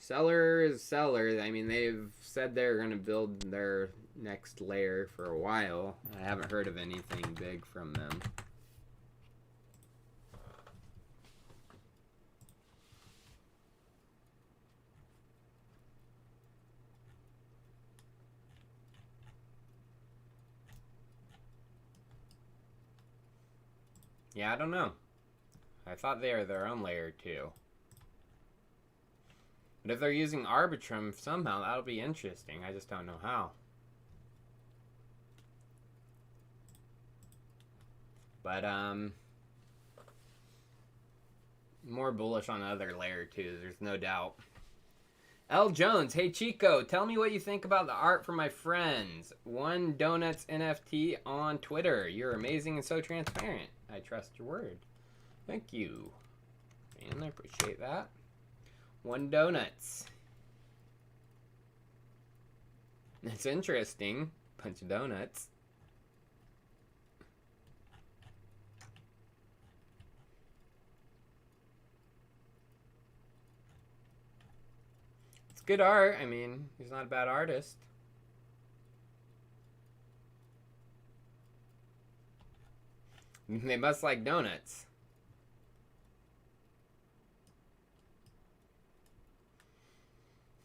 S1: Seller is Seller. I mean, they've said they're going to build their next layer for a while. I haven't heard of anything big from them. Yeah, I don't know. I thought they were their own layer too. But if they're using Arbitrum somehow, that'll be interesting. I just don't know how. But, More bullish on the other layer too, there's no doubt. L. Jones, hey Chico, tell me what you think about the art from my friends. One Donuts NFT on Twitter. You're amazing and so transparent. I trust your word. Thank you. Man, I appreciate that. One Donuts. It's interesting. Bunch of donuts. It's good art. I mean, he's not a bad artist. They must like donuts.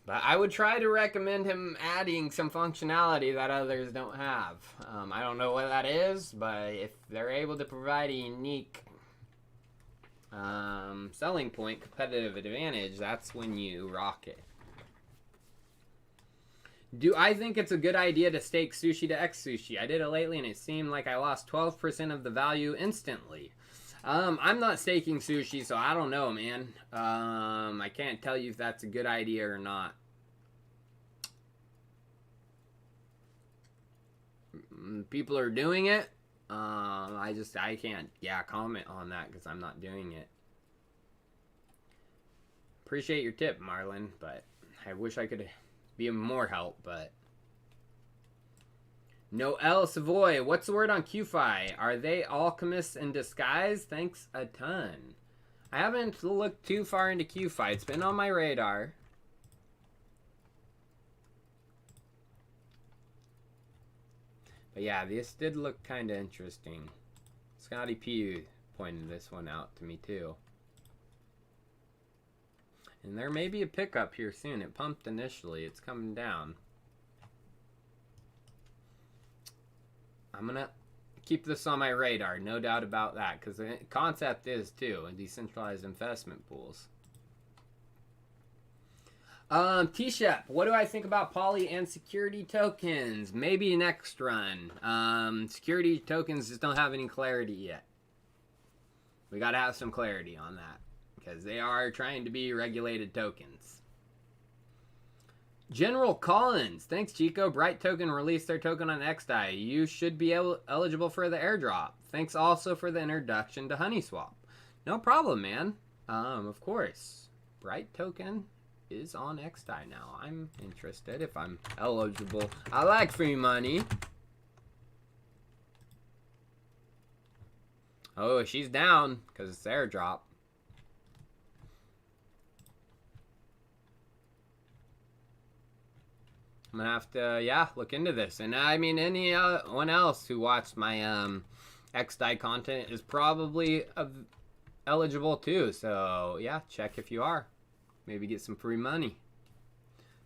S1: But I would try to recommend him adding some functionality that others don't have. I don't know what that is, but if they're able to provide a unique selling point, competitive advantage, that's when you rock it. Do I think it's a good idea to stake sushi to X sushi? I did it lately and it seemed like I lost 12% of the value instantly. I'm not staking sushi, so I don't know, man. I can't tell you if that's a good idea or not. People are doing it. I can't, comment on that because I'm not doing it. Appreciate your tip, Marlon, but I wish I could be of more help, but... Noel Savoy, what's the word on QFi? Are they alchemists in disguise? Thanks a ton. I haven't looked too far into QFi. It's been on my radar. But yeah, this did look kind of interesting. Scotty P pointed this one out to me too. And there may be a pickup here soon. It pumped initially. It's coming down. I'm going to keep this on my radar, no doubt about that, because the concept is, too, decentralized investment pools. T-Shep, what do I think about poly and security tokens? Maybe next run. Security tokens just don't have any clarity yet. We got to have some clarity on that, because they are trying to be regulated tokens. General Collins, thanks Chico. Bright Token released their token on XDAI. You should be eligible for the airdrop. Thanks also for the introduction to HoneySwap. No problem, man. Of course. Bright Token is on XDAI now. I'm interested if I'm eligible. I like free money. Oh, she's down because it's airdrop. I'm gonna have to, look into this. And I mean, anyone else who watched my XDAI content is probably eligible too. So yeah, check if you are. Maybe get some free money.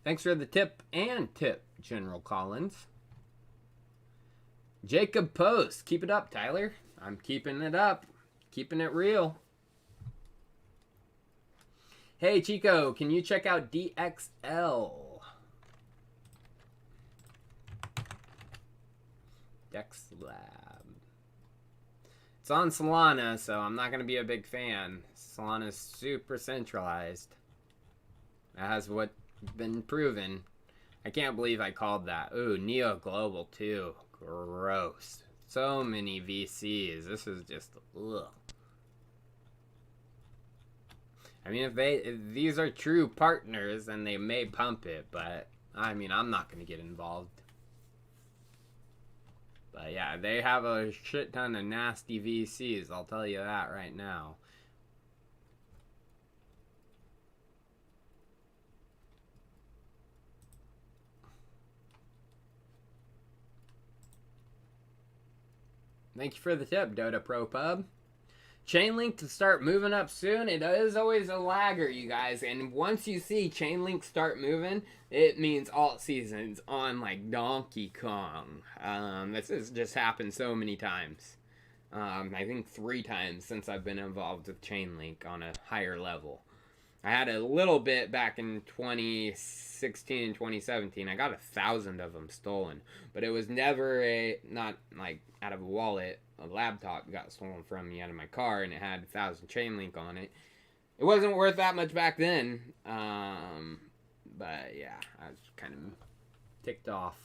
S1: Thanks for the tip, General Collins. Jacob Post, keep it up, Tyler. I'm keeping it up, keeping it real. Hey Chico, can you check out DXL? Dex Lab. It's on Solana, so I'm not going to be a big fan. Solana's super centralized. That has what been proven. I can't believe I called that. Ooh, Neo Global too. Gross. So many VCs. This is just ugh. I mean, if these are true partners, then they may pump it, but I mean, I'm not going to get involved. But yeah, they have a shit ton of nasty VCs, I'll tell you that right now. Thank you for the tip, Dota Pro Pub. Chainlink to start moving up soon. It is always a lagger, you guys. And once you see Chainlink start moving, it means Altseason's on like Donkey Kong. This has just happened so many times. I think 3 times since I've been involved with Chainlink on a higher level. I had a little bit back in 2016 and 2017. I got 1,000 of them stolen. But it was never not like out of a wallet. A laptop got stolen from me out of my car, and it had 1,000 Chainlink on it. It wasn't worth that much back then. But yeah, I was kind of ticked off.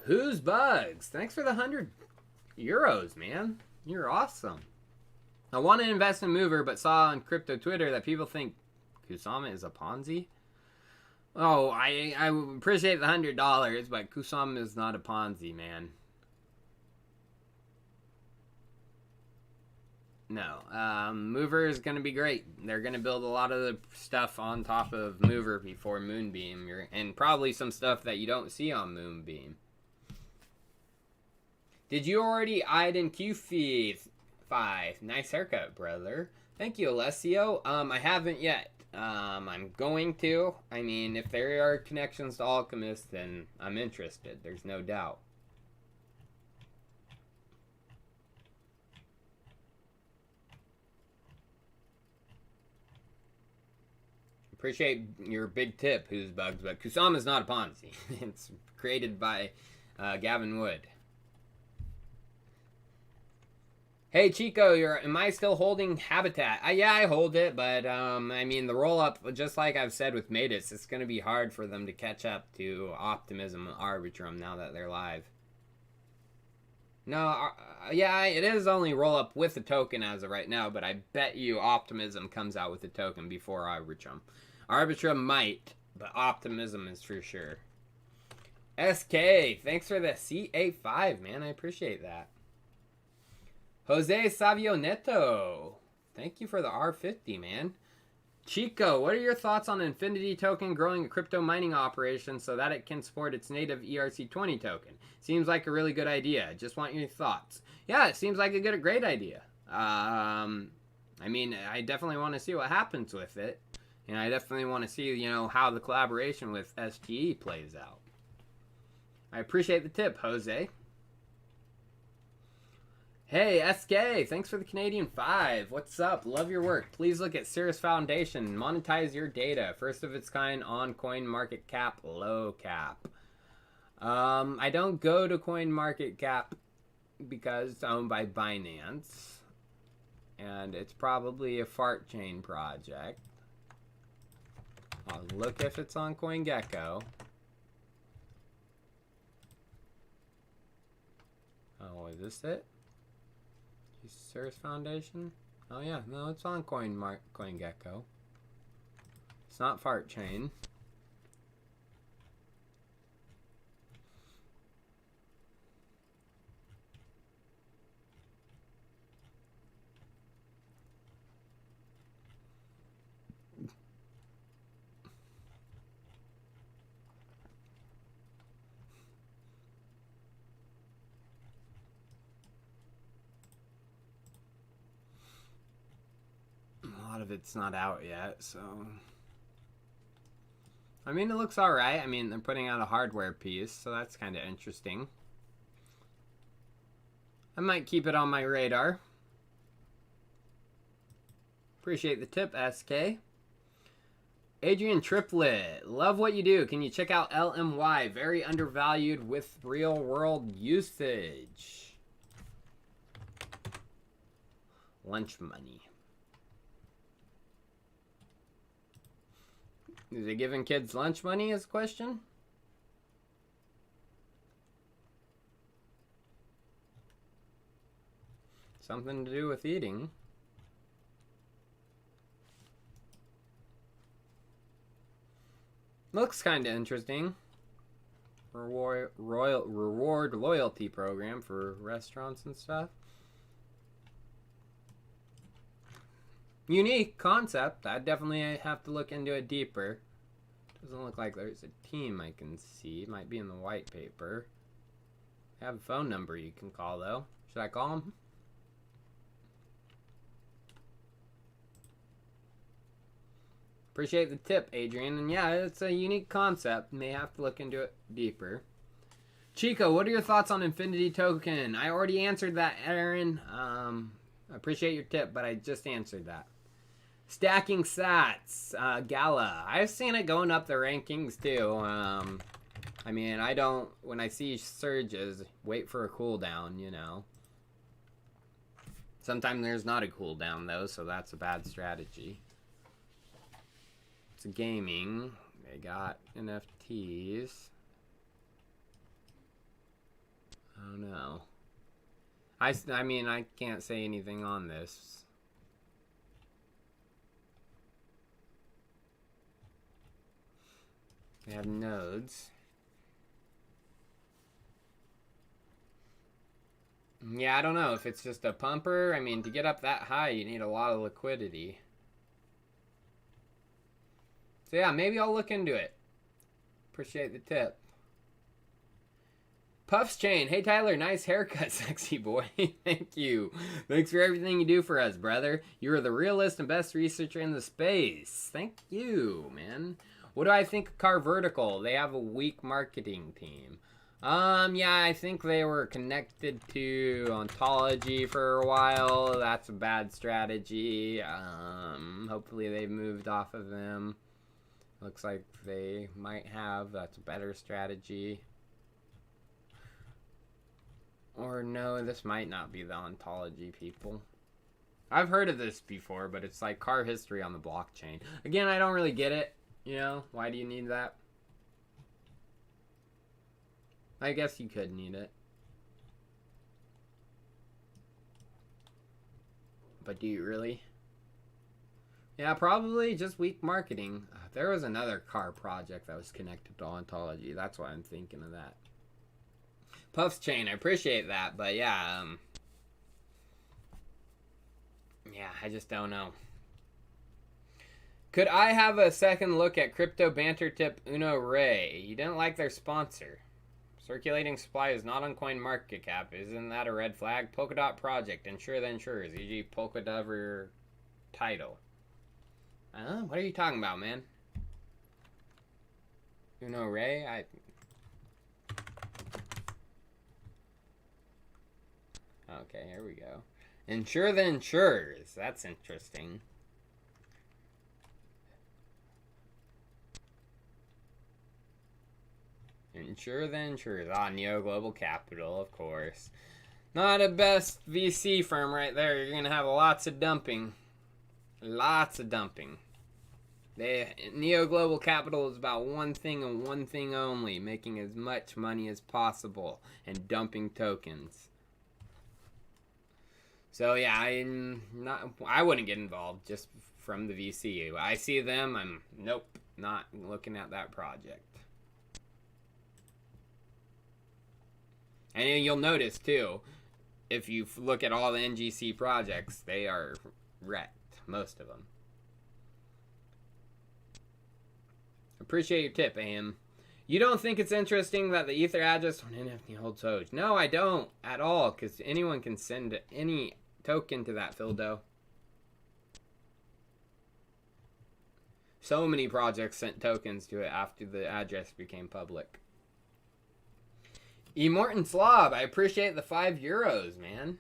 S1: Who's Bugs? Thanks for the €100, man. You're awesome. I want to invest in Mover, but saw on crypto Twitter that people think Kusama is a Ponzi. Oh, I appreciate the $100, but Kusama is not a Ponzi, man. No, Mover is going to be great. They're going to build a lot of the stuff on top of Mover before Moonbeam, and probably some stuff that you don't see on Moonbeam. Did you already Iden Q5? Nice haircut, brother. Thank you, Alessio. I haven't yet. I'm going to. I mean, if there are connections to Alchemist, then I'm interested. There's no doubt. Appreciate your big tip, Who's Bugs, but Kusama's not a Ponzi. It's created by Gavin Wood. Hey Chico, am I still holding Habitat? Yeah, I hold it, but I mean the roll up, just like I've said with Matus, it's going to be hard for them to catch up to Optimism and Arbitrum now that they're live. No, yeah, it is only roll up with the token as of right now, but I bet you Optimism comes out with the token before Arbitrum. Arbitrum might, but Optimism is for sure. SK, thanks for the CA5, man. I appreciate that. Jose Savio Neto, thank you for the R50, man. Chico, what are your thoughts on Infinity Token growing a crypto mining operation so that it can support its native ERC20 token? Seems like a really good idea. Just want your thoughts. Yeah, it seems like a great idea. I mean, I definitely want to see what happens with it. And I definitely want to see, you know, how the collaboration with STE plays out. I appreciate the tip, Jose. Hey, SK, thanks for the Canadian 5. What's up? Love your work. Please look at Cirrus Foundation. Monetize your data. First of its kind on coin market cap, low cap. I don't go to coin market cap because it's owned by Binance. And it's probably a fart chain project. I'll look if it's on CoinGecko. Oh, is this it? Cirrus Foundation? Oh yeah, no, it's on CoinGecko. It's not Fart Chain. Of it's not out yet, so I mean it looks alright. I mean they're putting out a hardware piece, so that's kind of interesting. I might keep it on my radar. Appreciate the tip, SK. Adrian Triplet, love what you do. Can you check out LMY? Very undervalued with real world usage. Lunch money. Is it giving kids lunch money is a question? Something to do with eating. Looks kind of interesting. Reward loyalty program for restaurants and stuff. Unique concept. I definitely have to look into it deeper. Doesn't look like there's a team I can see. It might be in the white paper. I have a phone number you can call though. Should I call them? Appreciate the tip, Adrian. And yeah, it's a unique concept. May have to look into it deeper. Chico, what are your thoughts on Infinity Token? I already answered that, Aaron. I appreciate your tip, but I just answered that. Stacking Sats, Gala. I've seen it going up the rankings too. I mean, I don't, when I see surges, wait for a cooldown, you know. Sometimes there's not a cooldown though, so that's a bad strategy. It's gaming. They got NFTs. Oh no. I mean, I can't say anything on this. They have nodes. Yeah, I don't know if it's just a pumper. I mean, to get up that high, you need a lot of liquidity. So yeah, maybe I'll look into it. Appreciate the tip. Puffs Chain. Hey Tyler, nice haircut, sexy boy. Thank you. Thanks for everything you do for us, brother. You are the realest and best researcher in the space. Thank you, man. What do I think of Car Vertical? They have a weak marketing team. Yeah, I think they were connected to Ontology for a while. That's a bad strategy. Hopefully they've moved off of them. Looks like they might have. That's a better strategy. Or no, this might not be the Ontology people. I've heard of this before, but it's like car history on the blockchain. Again, I don't really get it. You know, why do you need that? I guess you could need it. But do you really? Yeah, probably just weak marketing. There was another car project that was connected to Ontology. That's why I'm thinking of that. Puffs Chain, I appreciate that, but yeah, yeah, I just don't know. Could I have a second look at crypto banter tip Uno Ray? You didn't like their sponsor. Circulating supply is not on coin market cap. Isn't that a red flag? Polkadot project. Insure the insurers. E.g. Polkadot or title. What are you talking about, man? Uno Ray? Okay, here we go. Insure the insurers. That's interesting. Insure the insurers. Neo Global Capital, of course. Not a best VC firm right there. You're going to have lots of dumping. Lots of dumping. Neo Global Capital is about one thing and one thing only. Making as much money as possible and dumping tokens. So yeah, I wouldn't get involved just from the VC. I see them, nope, not looking at that project. And you'll notice too, if you look at all the NGC projects, they are wrecked, most of them. Appreciate your tip, AM. You don't think it's interesting that the Ether address on NFT holds Hoj? No, I don't at all, because anyone can send any token to that, Phildo. So many projects sent tokens to it after the address became public. Immortan Slob, I appreciate the €5, man.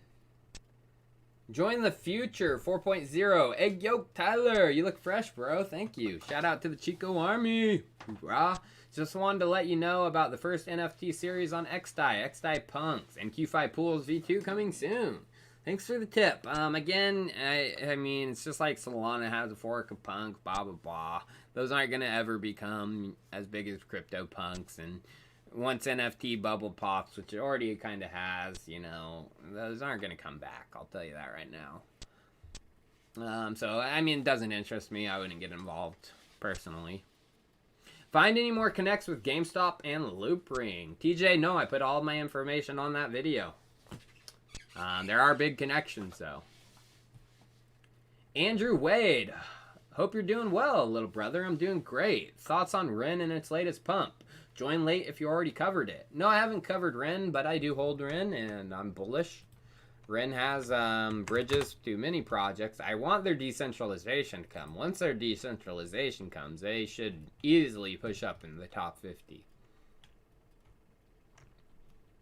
S1: Join the future 4.0. Egg Yolk Tyler, you look fresh, bro. Thank you. Shout out to the Chico Army. Hoorah. Just wanted to let you know about the first NFT series on XDAI Punks, and Q5 Pools V2 coming soon. Thanks for the tip. Again, I mean, it's just like Solana has a fork of Punk, blah, blah, blah. Those aren't going to ever become as big as CryptoPunks, and once NFT bubble pops, which it already kind of has, you know, those aren't going to come back. I'll tell you that right now. So, I mean, it doesn't interest me. I wouldn't get involved, personally. Find any more connects with GameStop and Loopring. TJ, no, I put all my information on that video. There are big connections, though. Andrew Wade. Hope you're doing well, little brother. I'm doing great. Thoughts on Ren and its latest pump? Join late if you already covered it. No, I haven't covered Ren, but I do hold Ren, and I'm bullish. Ren has bridges to many projects. I want their decentralization to come. Once their decentralization comes, they should easily push up in the top 50.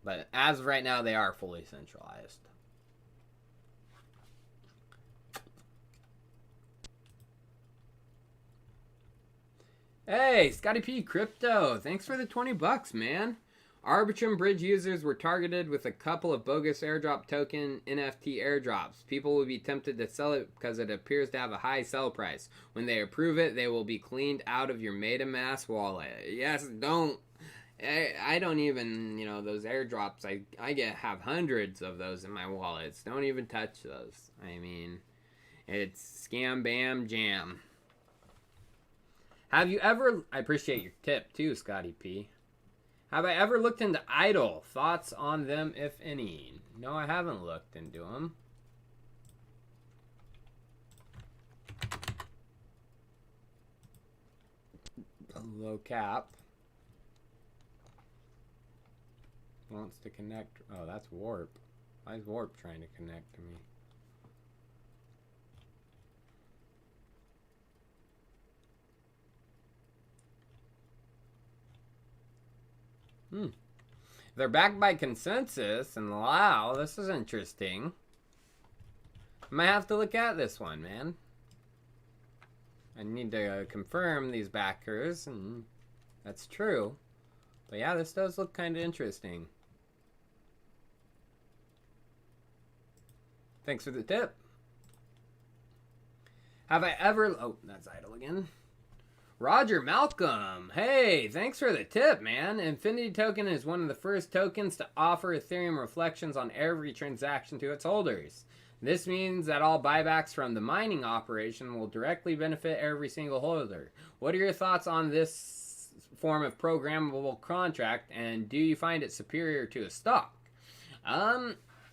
S1: But as of right now, they are fully centralized. Hey, Scotty P Crypto, thanks for the $20, man. Arbitrum Bridge users were targeted with a couple of bogus airdrop token NFT airdrops. People will be tempted to sell it because it appears to have a high sell price. When they approve it, they will be cleaned out of your MetaMask wallet. Yes, don't. I don't even, those airdrops, I have hundreds of those in my wallets. Don't even touch those. I mean, it's scam, bam, jam. Have you ever, I appreciate your tip too, Scotty P. Have I ever looked into Idle? Thoughts on them, if any? No, I haven't looked into them. Low cap. Wants to connect. Oh, that's Warp. Why is Warp trying to connect to me? They're backed by consensus and wow, this is interesting. I might have to look at this one, man. I need to confirm these backers, and that's true. But yeah, this does look kind of interesting. Thanks for the tip. Have I ever... Oh, that's idle again. Roger Malcolm. Hey, thanks for the tip, man. Infinity Token is one of the first tokens to offer Ethereum reflections on every transaction to its holders. This means that all buybacks from the mining operation will directly benefit every single holder. What are your thoughts on this form of programmable contract, and do you find it superior to a stock?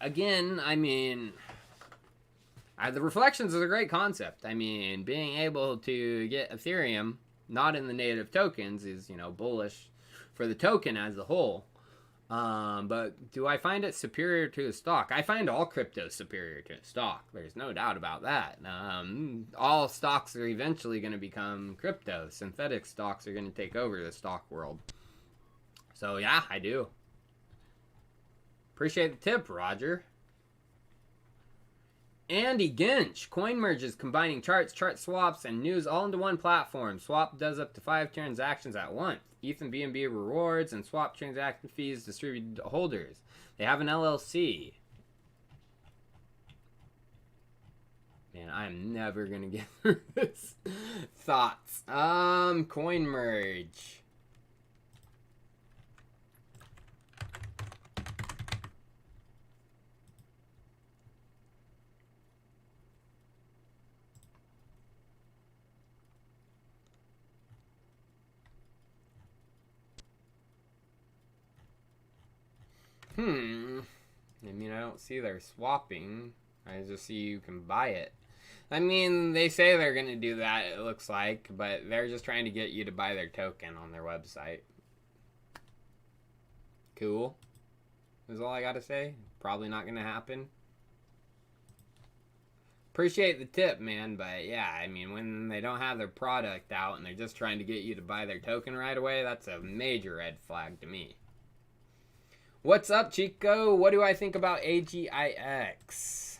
S1: Again, I mean... the reflections is a great concept. I mean, being able to get Ethereum not in the native tokens is, bullish for the token as a whole. But do I find it superior to a stock? I find all crypto superior to a stock. There's no doubt about that. All stocks are eventually going to become crypto. Synthetic stocks are going to take over the stock world. So yeah, I do. Appreciate the tip, Roger. Andy Ginch. Coin merges combining charts, chart swaps, and news all into one platform. Swap does up to 5 transactions at once. ETH and BNB rewards and swap transaction fees distributed to holders. They have an LLC. Man, I'm never going to get through this. Thoughts. Coin merge. I mean, I don't see they're swapping. I just see you can buy it. I mean, they say they're going to do that, it looks like, but they're just trying to get you to buy their token on their website. Cool. Is all I got to say. Probably not going to happen. Appreciate the tip, man, but yeah, I mean, when they don't have their product out and they're just trying to get you to buy their token right away, that's a major red flag to me. What's up, Chico? What do I think about AGIX?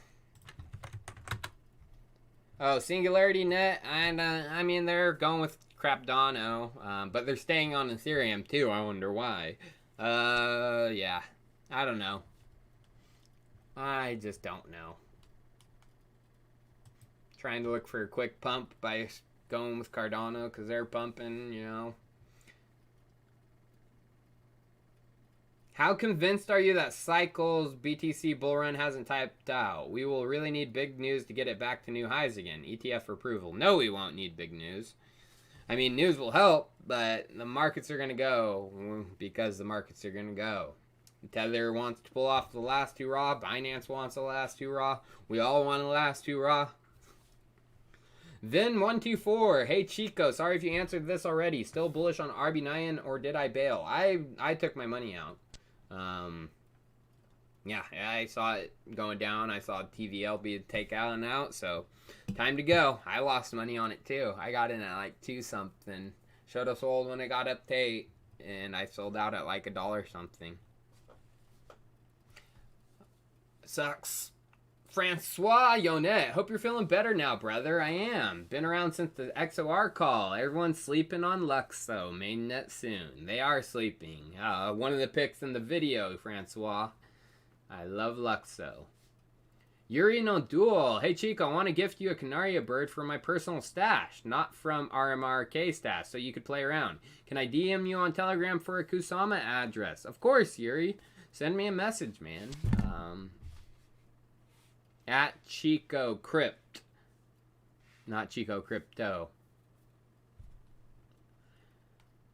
S1: Oh, Singularity Net, and I mean, they're going with Cardano, but they're staying on Ethereum too. I wonder why. Yeah, I don't know. I just don't know. Trying to look for a quick pump by going with Cardano because they're pumping, How convinced are you that Cycle's BTC bull run hasn't typed out? We will really need big news to get it back to new highs again. ETF approval. No, we won't need big news. I mean, news will help, but the markets are going to go because the markets are going to go. Tether wants to pull off the last hurrah. Binance wants the last hurrah. We all want the last hurrah. Then 124. Hey Chico, sorry if you answered this already. Still bullish on RB9 or did I bail? I took my money out. Yeah, I saw it going down. I saw TVL be take out and out, so time to go. I lost money on it too. I got in at like 2 something. Should have sold when it got up to 8, and I sold out at like $1 something. Sucks. Francois Yonet, hope you're feeling better now, brother. I am. Been around since the XOR call. Everyone's sleeping on Lux, though. Mainnet soon. They are sleeping. One of the pics in the video, Francois. I love Luxo. Yuri no Duel. Hey, Chico, I want to gift you a Canaria bird from my personal stash, not from RMRK stash, so you could play around. Can I DM you on Telegram for a Kusama address? Of course, Yuri. Send me a message, man. At Chico Crypt. Not Chico Crypto.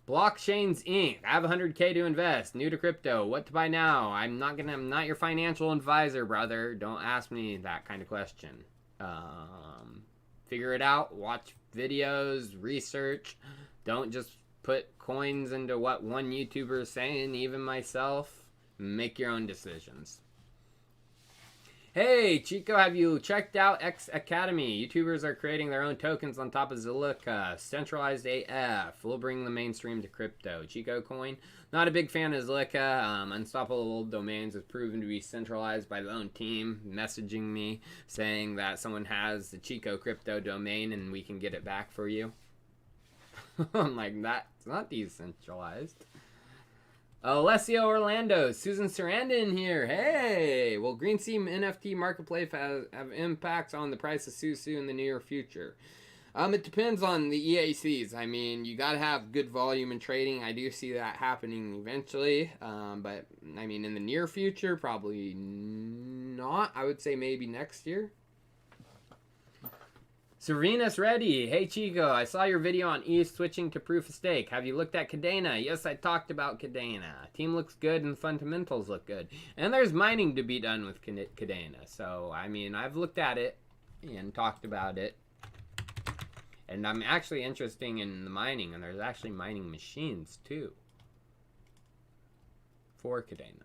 S1: Blockchains Inc. I have 100K to invest. New to crypto. What to buy now? I'm not your financial advisor, brother. Don't ask me that kind of question. Figure it out. Watch videos. Research. Don't just put coins into what one YouTuber is saying, even myself. Make your own decisions. Hey, Chico, have you checked out X Academy? YouTubers are creating their own tokens on top of Zilliqa. Centralized AF. We'll bring the mainstream to crypto. Chico Coin. Not a big fan of Zilliqa. Unstoppable Domains has proven to be centralized by the own team, messaging me, saying that someone has the Chico Crypto domain and we can get it back for you. I'm like, that's not decentralized. Alessio Orlando, Susan Sarandon here. Hey! Will Green Sea NFT marketplace have impacts on the price of Susu in the near future? It depends on the EACs. I mean, you gotta have good volume in trading. I do see that happening eventually. But, I mean, in the near future, probably not. I would say maybe next year. Serena's ready. Hey Chico, I saw your video on ETH switching to proof of stake. Have you looked at Cadena? Yes, I talked about Cadena. Team looks good and fundamentals look good. And there's mining to be done with Cadena. So, I mean, I've looked at it and talked about it. And I'm actually interested in the mining. And there's actually mining machines, too. For Cadena.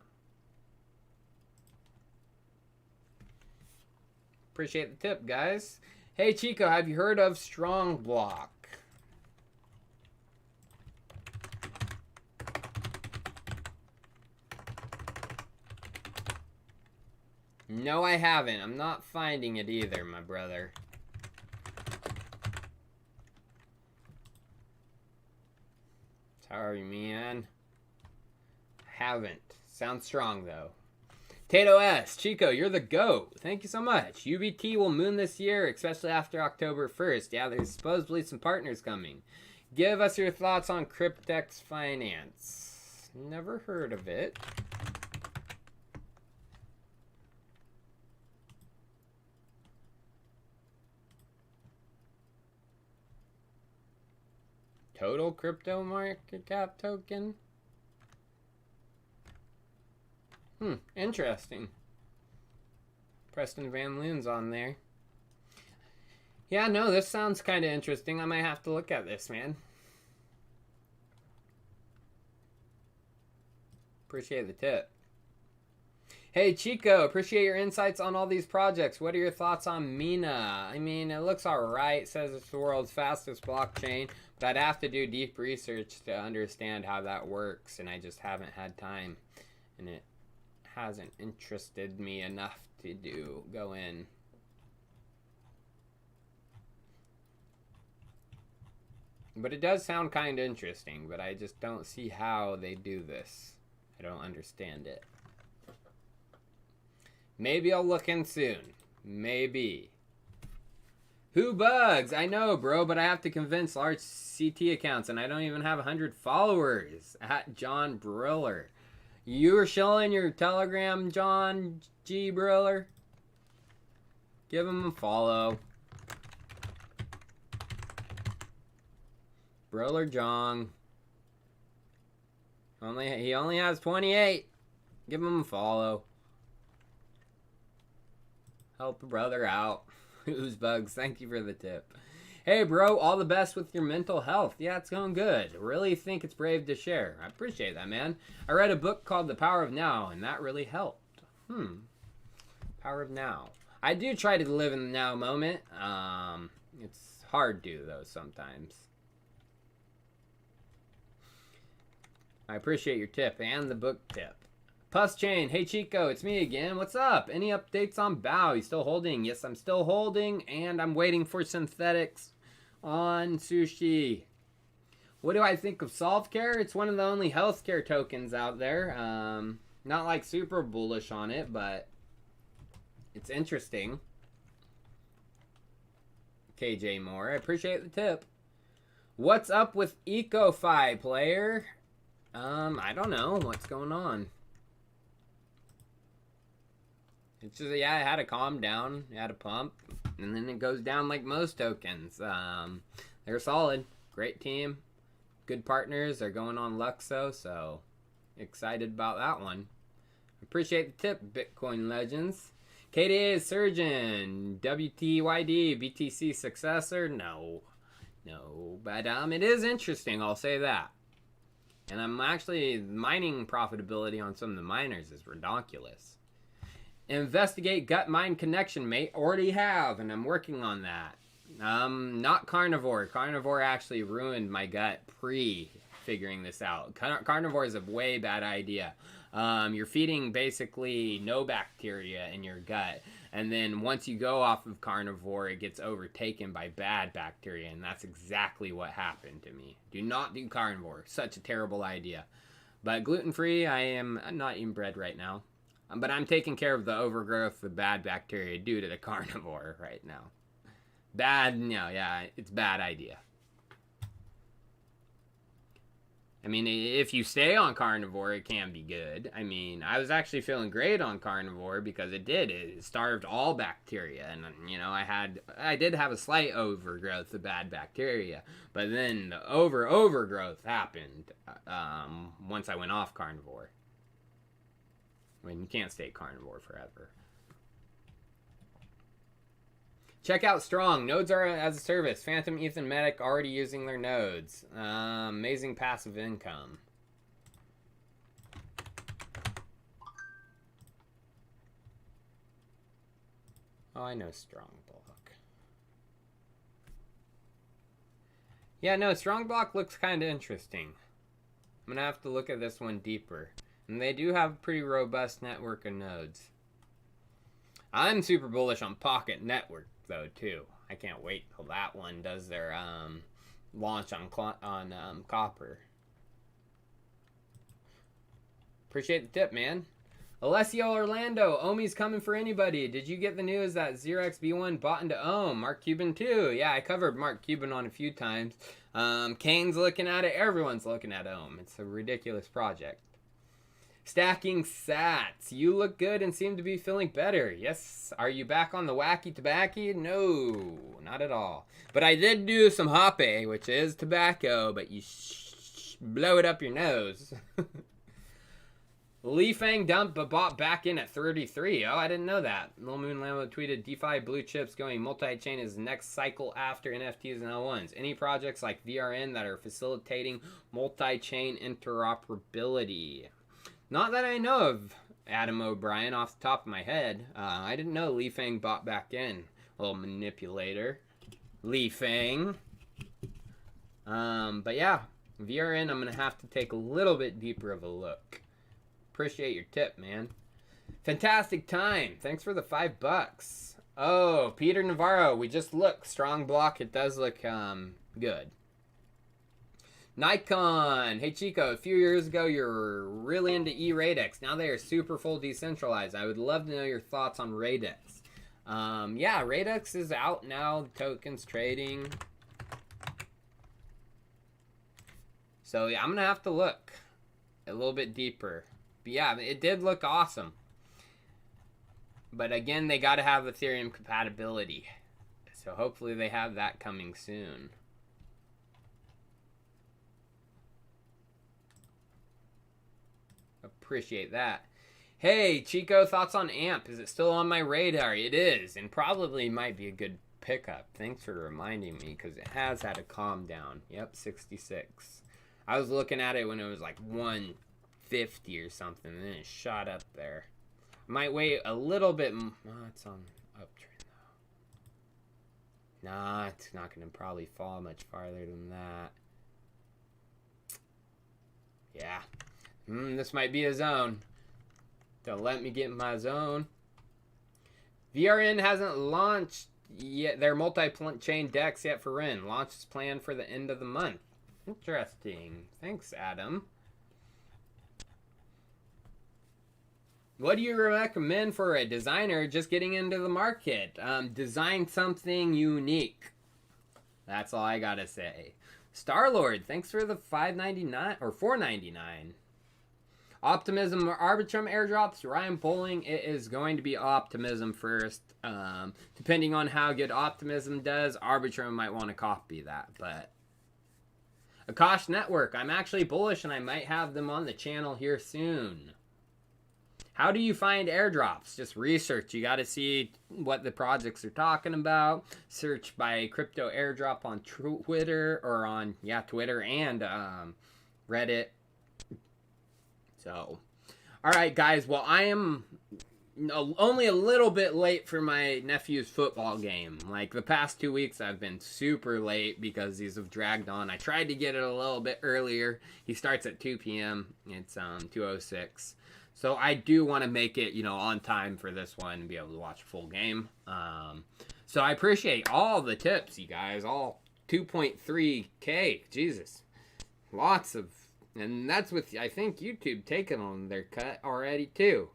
S1: Appreciate the tip, guys. Hey Chico, have you heard of Strong Block? No, I haven't. I'm not finding it either, my brother. Sorry, man. Haven't. Sounds strong, though. Tato S. Chico, you're the GOAT. Thank you so much. UBT will moon this year, especially after October 1st. Yeah, there's supposedly some partners coming. Give us your thoughts on Cryptex Finance. Never heard of it. Total crypto market cap token? Interesting. Preston Van Loon's on there. Yeah, no, this sounds kind of interesting. I might have to look at this, man. Appreciate the tip. Hey, Chico, appreciate your insights on all these projects. What are your thoughts on Mina? I mean, it looks alright. It says it's the world's fastest blockchain, but I'd have to do deep research to understand how that works, and I just haven't had time. And it hasn't interested me enough to go in. But it does sound kind of interesting, but I just don't see how they do this. I don't understand it. Maybe I'll look in soon. Maybe. Who bugs? I know, bro, but I have to convince large CT accounts, and I don't even have 100 followers. At John Briller. You were showing your Telegram, John G. Briller? Give him a follow. Briller John. He only has 28. Give him a follow. Help a brother out. Who's bugs? Thank you for the tip. Hey, bro, all the best with your mental health. Yeah, it's going good. Really think it's brave to share. I appreciate that, man. I read a book called The Power of Now, and that really helped. Power of Now. I do try to live in the now moment. It's hard to, though, sometimes. I appreciate your tip and the book tip. Puss Chain, hey Chico, it's me again. What's up? Any updates on Bao? You still holding? Yes, I'm still holding, and I'm waiting for synthetics on Sushi. What do I think of SolveCare? It's one of the only healthcare tokens out there. Not like super bullish on it, but it's interesting. KJ Moore, I appreciate the tip. What's up with EcoFi, player? I don't know what's going on. It's just, yeah, it had to calm down, it had to pump, and then it goes down like most tokens. They're solid, great team, good partners. They're going on Luxo, so excited about that one. Appreciate the tip, Bitcoin Legends. KDA Surgeon, WTYD, BTC successor? No, but it is interesting, I'll say that. And I'm actually, mining profitability on some of the miners is ridiculous. Investigate gut mind connection, mate. Already have, and I'm working on that. Not carnivore. Carnivore actually ruined my gut pre-figuring this out. Carnivore is a way bad idea. You're feeding basically no bacteria in your gut, and then once you go off of carnivore, it gets overtaken by bad bacteria, and that's exactly what happened to me. Do not do carnivore. Such a terrible idea. But gluten-free, I am not eating bread right now. But I'm taking care of the overgrowth of bad bacteria due to the carnivore right now. It's bad idea. I mean, if you stay on carnivore, it can be good. I mean, I was actually feeling great on carnivore because it starved all bacteria. And, I did have a slight overgrowth of bad bacteria. But then the overgrowth happened once I went off carnivore. I mean, you can't stay carnivore forever. Check out Strong. Nodes are as a service. Phantom, Ethan, Medic already using their nodes. Amazing passive income. Oh, I know Strong Block. Yeah, no, Strong Block looks kind of interesting. I'm going to have to look at this one deeper. And they do have a pretty robust network of nodes. I'm super bullish on Pocket Network, though, too. I can't wait till that one does their launch on Copper. Appreciate the tip, man. Alessio Orlando, Omi's coming for anybody. Did you get the news that Xerox B1 bought into Ohm? Mark Cuban, too. Yeah, I covered Mark Cuban on a few times. Kane's looking at it. Everyone's looking at Ohm. It's a ridiculous project. Stacking sats. You look good and seem to be feeling better. Yes. Are you back on the wacky tobacco? No, not at all. But I did do some hoppe, which is tobacco, but you blow it up your nose. Li Fang dumped but bought back in at 33. Oh, I didn't know that. Lil Moon Lambo tweeted, DeFi blue chips going multi-chain is next cycle after NFTs and L1s. Any projects like VRN that are facilitating multi-chain interoperability? Not that I know of, Adam O'Brien, off the top of my head. I didn't know Li Fang bought back in. Little manipulator. Li Fang. But yeah, VRN, I'm going to have to take a little bit deeper of a look. Appreciate your tip, man. Fantastic time. Thanks for the $5. Oh, Peter Navarro, we just looked. Strong block. It does look good. Nikon, hey Chico, a few years ago you were really into Radix. Now they are super full decentralized. I would love to know your thoughts on Radix. Yeah, Radix is out now. The token's trading. So yeah, I'm gonna have to look a little bit deeper. But yeah, it did look awesome. But again, they got to have Ethereum compatibility. So hopefully they have that coming soon. Appreciate that. Hey, Chico, thoughts on AMP? Is it still on my radar? It is, and probably might be a good pickup. Thanks for reminding me, because it has had a calm down. Yep, 66. I was looking at it when it was like 150 or something, and then it shot up there. Might wait a little bit. Oh, it's on uptrend, though. Nah, it's not going to probably fall much farther than that. Yeah. This might be a zone. Don't let me get in my zone. VRN hasn't launched yet their multi-chain DEX yet for Ren. Launch is planned for the end of the month. Interesting. Thanks, Adam. What do you recommend for a designer just getting into the market? Design something unique. That's all I gotta say. Starlord, thanks for the $5.99 or $4.99. Optimism or Arbitrum airdrops. Ryan Bowling, it is going to be Optimism first. Depending on how good Optimism does, Arbitrum might want to copy that. But Akash Network, I'm actually bullish and I might have them on the channel here soon. How do you find airdrops? Just research. You got to see what the projects are talking about. Search by crypto airdrop on Twitter or on Twitter and Reddit. So, all right, guys. Well, I am only a little bit late for my nephew's football game. Like the past 2 weeks, I've been super late because these have dragged on. I tried to get it a little bit earlier. He starts at 2 p.m. It's 2:06. So I do want to make it, on time for this one and be able to watch a full game. So I appreciate all the tips, you guys. All 2.3K. Jesus. Lots of... And that's with, I think, YouTube taking on their cut already, too.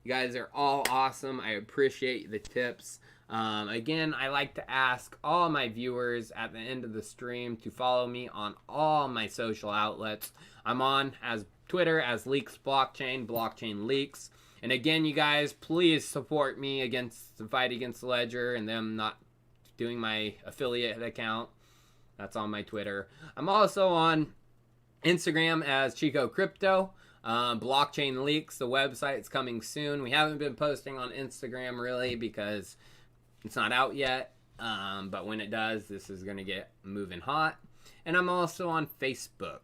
S1: You guys are all awesome. I appreciate the tips. Again, I like to ask all my viewers at the end of the stream to follow me on all my social outlets. I'm on as Twitter as Leaks Blockchain, Blockchain Leaks. And again, you guys, please support me against the fight against the Ledger and them not doing my affiliate account. That's on my Twitter. I'm also on Instagram as Chico Crypto. Blockchain Leaks, the website's coming soon. We haven't been posting on Instagram really because it's not out yet. But when it does, this is going to get moving hot. And I'm also on Facebook.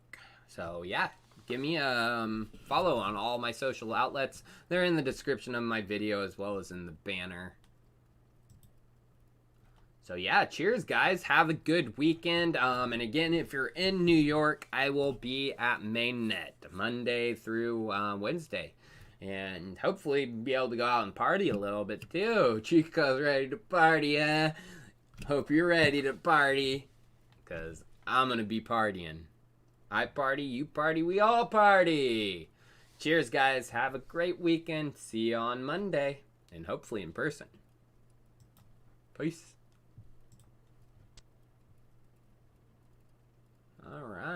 S1: So yeah, give me a follow on all my social outlets. They're in the description of my video as well as in the banner. So yeah, cheers guys. Have a good weekend. And again, if you're in New York, I will be at Mainnet Monday through Wednesday. And hopefully be able to go out and party a little bit too. Chico's ready to party, huh? Hope you're ready to party. Because I'm going to be partying. I party, you party, we all party. Cheers, guys. Have a great weekend. See you on Monday. And hopefully in person. Peace. All right.